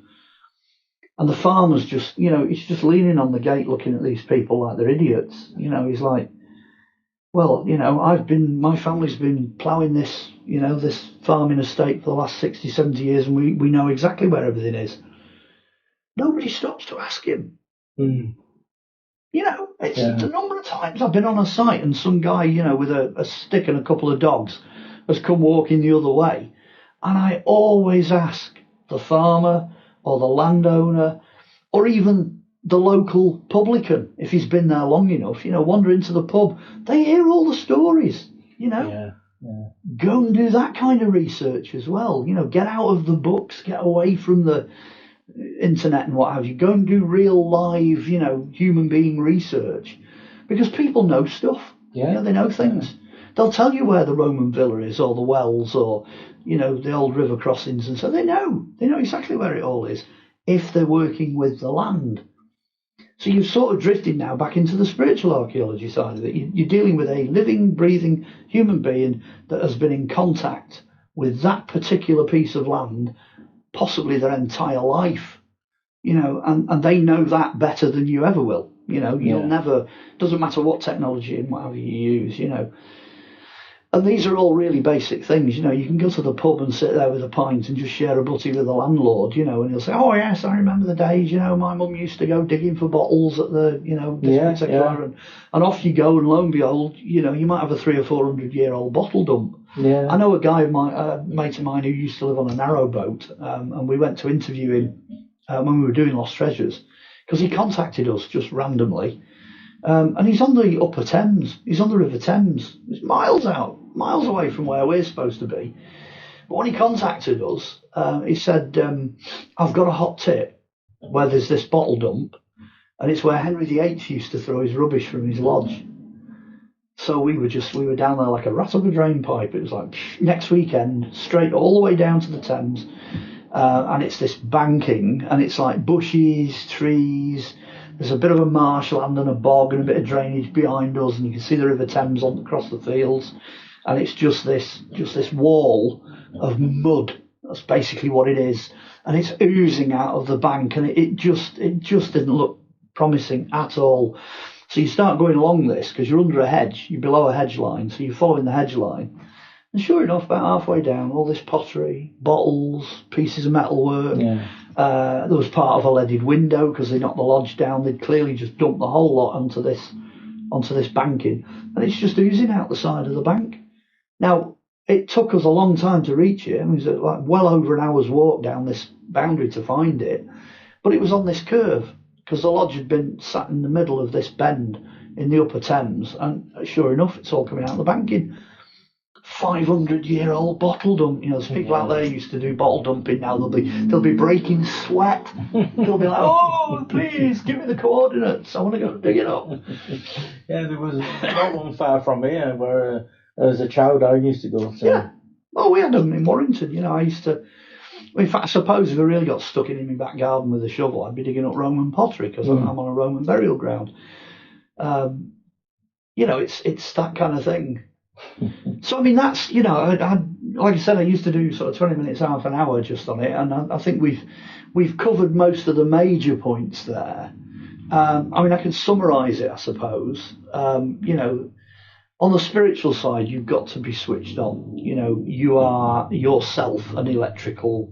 And the farmer's just, he's just leaning on the gate looking at these people like they're idiots. He's like, well, my family's been ploughing this, this farming estate for the last 60, 70 years, and we know exactly where everything is. Nobody stops to ask him. Mm. It's the number of times I've been on a site and some guy, with a stick and a couple of dogs has come walking the other way. And I always ask the farmer or the landowner or even the local publican, if he's been there long enough, wander into the pub. They hear all the stories, Yeah. Go and do that kind of research as well. Get out of the books, get away from the internet and what have you. Go and do real live, human being research, because people know stuff. Yeah. They know things. Yeah. They'll tell you where the Roman villa is, or the wells, or the old river crossings, and so they know exactly where it all is if they're working with the land. So you've sort of drifted now back into the spiritual archaeology side of it. You're dealing with a living, breathing human being that has been in contact with that particular piece of land possibly their entire life, and they know that better than you ever will. You'll never, doesn't matter what technology and whatever you use, And these are all really basic things, you can go to the pub and sit there with a pint and just share a butty with the landlord, and he'll say, oh yes, I remember the days, my mum used to go digging for bottles at the, this particular, and off you go, and lo and behold, you might have a 300 or 400 year old bottle dump. Yeah. I know a guy, mate of mine who used to live on a narrow boat, and we went to interview him when we were doing Lost Treasures, because he contacted us just randomly. And he's on the upper Thames. He's on the River Thames. It's miles away from where we're supposed to be. But when he contacted us, he said, I've got a hot tip where there's this bottle dump, and it's where Henry VIII used to throw his rubbish from his lodge. So we were down there like a rat up a drain pipe. It was like next weekend, straight all the way down to the Thames. And it's this banking, and it's like bushes, trees. There's a bit of a marshland and a bog and a bit of drainage behind us, and you can see the River Thames across the fields. And it's just this wall of mud. That's basically what it is. And it's oozing out of the bank, and it just didn't look promising at all. So you start going along this, because you're under a hedge, you're below a hedge line, so you're following the hedge line. And sure enough, about halfway down, all this pottery, bottles, pieces of metalwork. Yeah. There was part of a leaded window because they knocked the lodge down. They'd clearly just dumped the whole lot onto this banking, and it's just oozing out the side of the bank. Now, it took us a long time to reach it. It was like well over an hour's walk down this boundary to find it, but it was on this curve because the lodge had been sat in the middle of this bend in the upper Thames, and sure enough, it's all coming out of the banking. 500-year-old bottle dump. There's people out there who used to do bottle dumping now. They'll be breaking sweat. They'll be like, oh, please give me the coordinates. I want to go dig it up. Yeah, there was not one far from here where as a child I used to go. So. Yeah. Oh, we had them in Warrington. I used to. In fact, I suppose if I really got stuck in my back garden with a shovel, I'd be digging up Roman pottery because I'm on a Roman burial ground. It's that kind of thing. So, that's, like I said, I used to do sort of 20 minutes, half an hour just on it, and I think we've covered most of the major points there. I can summarise it, I suppose. On the spiritual side, you've got to be switched on. You are yourself an electrical,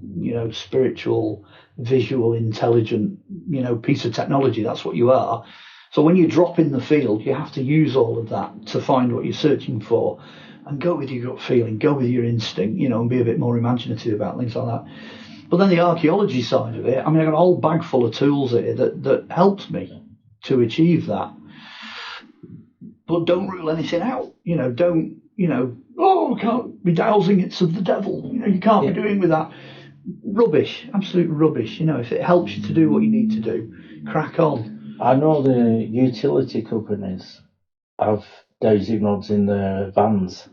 spiritual, visual, intelligent, piece of technology. That's what you are. So when you drop in the field, you have to use all of that to find what you're searching for, and go with your gut feeling, go with your instinct, and be a bit more imaginative about things like that. But then the archaeology side of it, I got a whole bag full of tools here that helps me to achieve that. But don't rule anything out. Don't, can't be dowsing, it's of the devil. You can't be doing with that. rubbish, absolute rubbish. You know, if it helps you to do what you need to do, crack on. I know the utility companies have dowsing rods in their vans.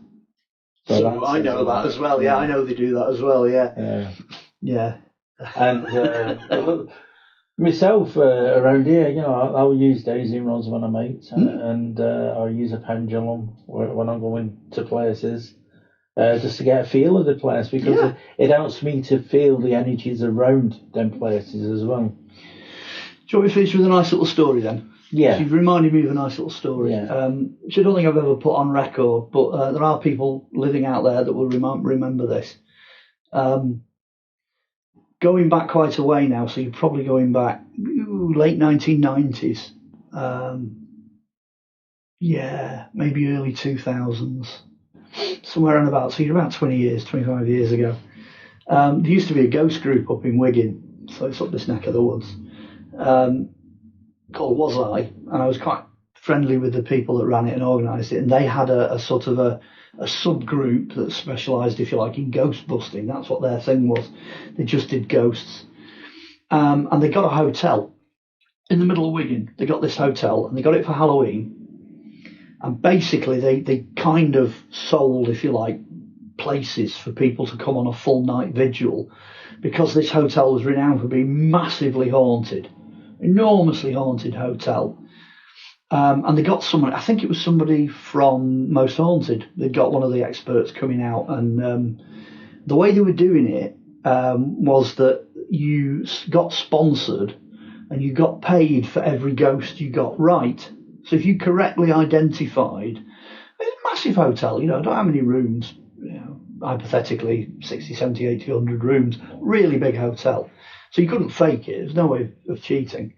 So I know that as well. Yeah, I know they do that as well. Yeah. Yeah. And myself around here, you know, I'll use dowsing rods when I'm out, and I'll use a pendulum when I'm going to places, just to get a feel of the place, because it helps me to feel the energies around them places as well. Do you want me to finish with a nice little story then? Yeah. You've reminded me of a nice little story, which I don't think I've ever put on record, but there are people living out there that will remember this. Going back quite a way now, so you're probably going back late 1990s. Maybe early 2000s. Somewhere around about, so you're about 25 years ago. There used to be a ghost group up in Wigan, so it's up this neck of the woods, called Was I, and I was quite friendly with the people that ran it and organised it, and they had a sort of a subgroup that specialised, if you like, in ghost busting. That's what their thing was. They just did ghosts. And they got a hotel in the middle of Wigan. They got this hotel, and they got it for Halloween. And basically, they kind of sold, if you like, places for people to come on a full night vigil, because this hotel was renowned for being massively haunted, enormously haunted hotel. And they got someone, I think it was somebody from Most Haunted. They'd got one of the experts coming out, and the way they were doing it was that you got sponsored and you got paid for every ghost you got right. So if you correctly identified, it's a massive hotel, you know, I don't know how many rooms, you know, hypothetically 60, 70, 80, 100 rooms, really big hotel. So you couldn't fake it, there's no way of cheating.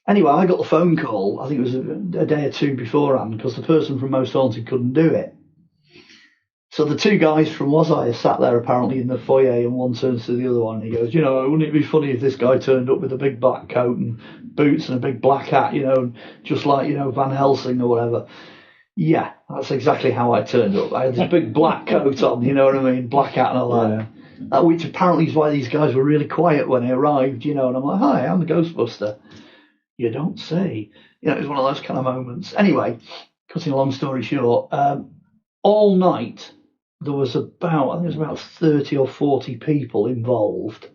Anyway, I got the phone call, I think it was a day or two beforehand, because the person from Most Haunted couldn't do it. So the two guys from Was I sat there apparently in the foyer, and one turns to the other one and he goes, you know, wouldn't it be funny if this guy turned up with a big black coat and boots and a big black hat, you know, just like, you know, Van Helsing or whatever. Yeah, that's exactly how I turned up. I had this big black coat on, you know what I mean, black hat and all that. Yeah. Which apparently is why these guys were really quiet when I arrived, you know, and I'm like, hi, I'm the Ghostbuster. You don't say. You know, it was one of those kind of moments. Anyway, cutting a long story short, all night there was about 30 or 40 people involved,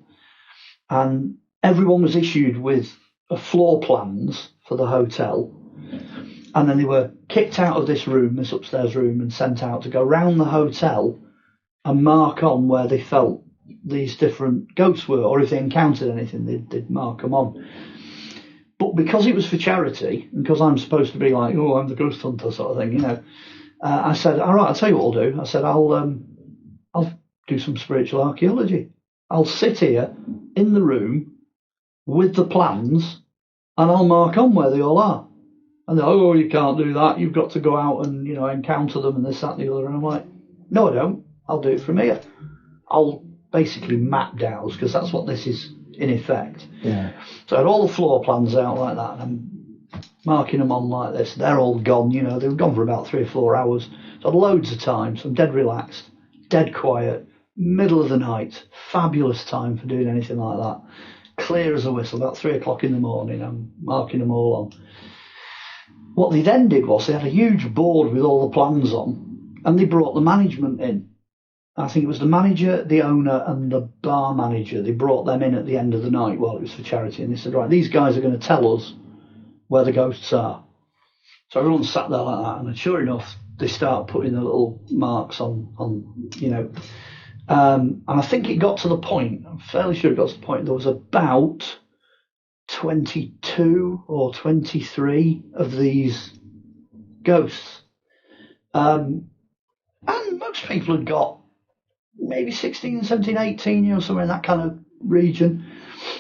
and everyone was issued with floor plans for the hotel, and then they were kicked out of this upstairs room, and sent out to go round the hotel and mark on where they felt these different ghosts were, or if they encountered anything, they'd mark them on. But because it was for charity, and because I'm supposed to be like, oh, I'm the ghost hunter sort of thing, you know, I said, all right, I'll tell you what I'll do. I said, I'll do some spiritual archaeology. I'll sit here in the room with the plans, and I'll mark on where they all are. And they're, oh, you can't do that. You've got to go out and, you know, encounter them and this, that, and the other. And I'm like, no, I don't. I'll do it from here. I'll basically map Dows, because that's what this is in effect. Yeah. So I had all the floor plans out like that, and I'm marking them on like this. They're all gone, you know, they were gone for about 3 or 4 hours. So I had loads of time, so I'm dead relaxed, dead quiet, middle of the night, fabulous time for doing anything like that. Clear as a whistle, about 3 o'clock in the morning, I'm marking them all on. What they then did was they had a huge board with all the plans on, and they brought the management in. I think it was the manager, the owner, and the bar manager. They brought them in at the end of the night while it was for charity, and they said, right, these guys are going to tell us where the ghosts are. So everyone sat there like that, and sure enough, they start putting the little marks on you know. And I think it got to the point, I'm fairly sure it got to the point, there was about 22 or 23 of these ghosts. And most people had got maybe 16, 17, 18, you know, somewhere in that kind of region.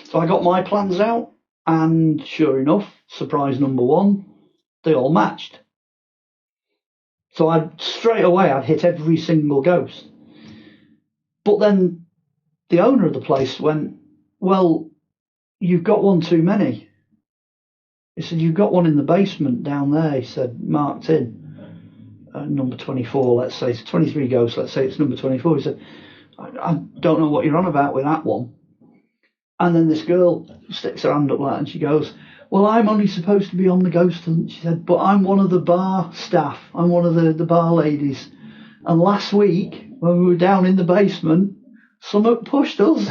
So I got my plans out, and sure enough, surprise number one, they all matched. So straight away I'd hit every single ghost. But then the owner of the place went, well, you've got one too many. He said, you've got one in the basement down there, he said, marked in. Number 24, let's say. It's 23 ghosts, let's say it's number 24. He said, I don't know what you're on about with that one. And then this girl sticks her hand up like that and she goes, well, I'm only supposed to be on the ghost hunt, she said, but I'm one of the bar staff. I'm one of the bar ladies. And last week, when we were down in the basement, someone pushed us.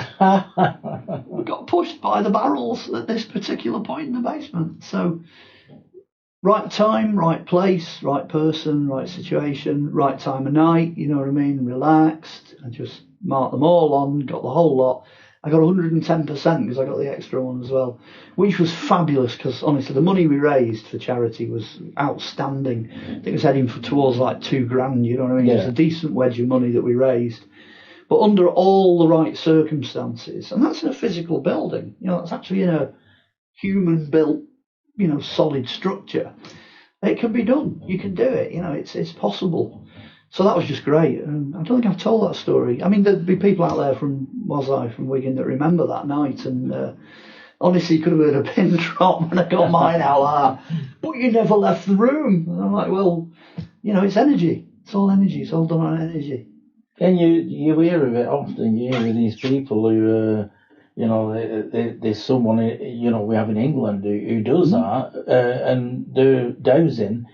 We got pushed by the barrels at this particular point in the basement. So, right time, right place, right person, right situation, right time of night, you know what I mean, relaxed, and just marked them all on, got the whole lot. I got 110% because I got the extra one as well, which was fabulous because honestly the money we raised for charity was outstanding. I think it was heading towards like $2,000, you know what I mean? Yeah. It was a decent wedge of money that we raised. But under all the right circumstances, and that's in a physical building, you know, that's actually in a human built, you know, solid structure. It can be done. You can do it. You know, it's possible. So that was just great. I don't think I've told that story. I mean, there'd be people out there from Wigan that remember that night, and honestly, you could have heard a pin drop when I got mine out like that. But you never left the room. And I'm like, well, you know, it's energy. It's all energy. It's all done on energy. And you hear of it often. You hear of these people who, you know, there's someone, you know, we have in England who does that, and they're dowsing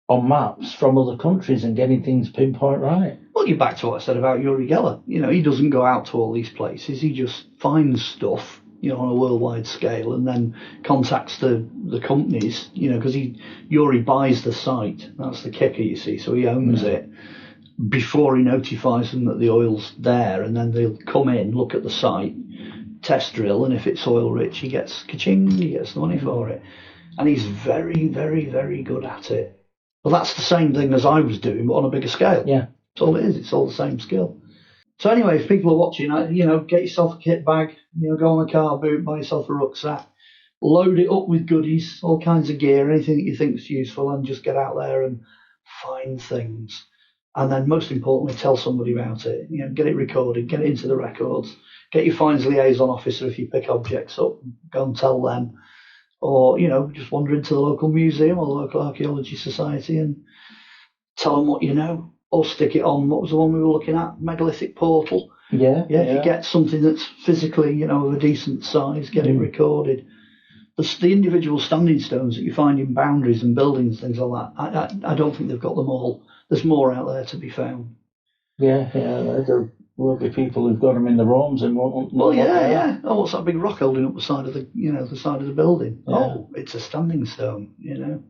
on maps from other countries and getting things pinpoint right. Well, you're back to what I said about Uri Geller. You know, he doesn't go out to all these places. He just finds stuff, you know, on a worldwide scale and then contacts the companies, you know, because Uri buys the site. That's the kicker, you see. So he owns it before he notifies them that the oil's there, and then they'll come in, look at the site, test drill, and if it's oil rich, he gets ka-ching, he gets the money for it. And he's very, very, very good at it. Well, that's the same thing as I was doing, but on a bigger scale. Yeah. That's all it is. It's all the same skill. So anyway, if people are watching, you know, get yourself a kit bag, you know, go on a car boot, buy yourself a rucksack, load it up with goodies, all kinds of gear, anything that you think is useful, and just get out there and find things. And then most importantly, tell somebody about it. You know, get it recorded, get it into the records, get your finds liaison officer if you pick objects up, go and tell them. Or, you know, just wander into the local museum or the local archaeology society and tell them what you know. Or stick it on, what was the one we were looking at? Megalithic portal. Yeah. If you get something that's physically, you know, of a decent size, get it recorded. The individual standing stones that you find in boundaries and buildings, things like that, I don't think they've got them all. There's more out there to be found. Yeah. There will be people who've got them in the rooms and won't. Well, yeah. Oh, what's that big rock holding up the side of the, you know, the side of the building? Yeah. Oh, it's a standing stone, you know.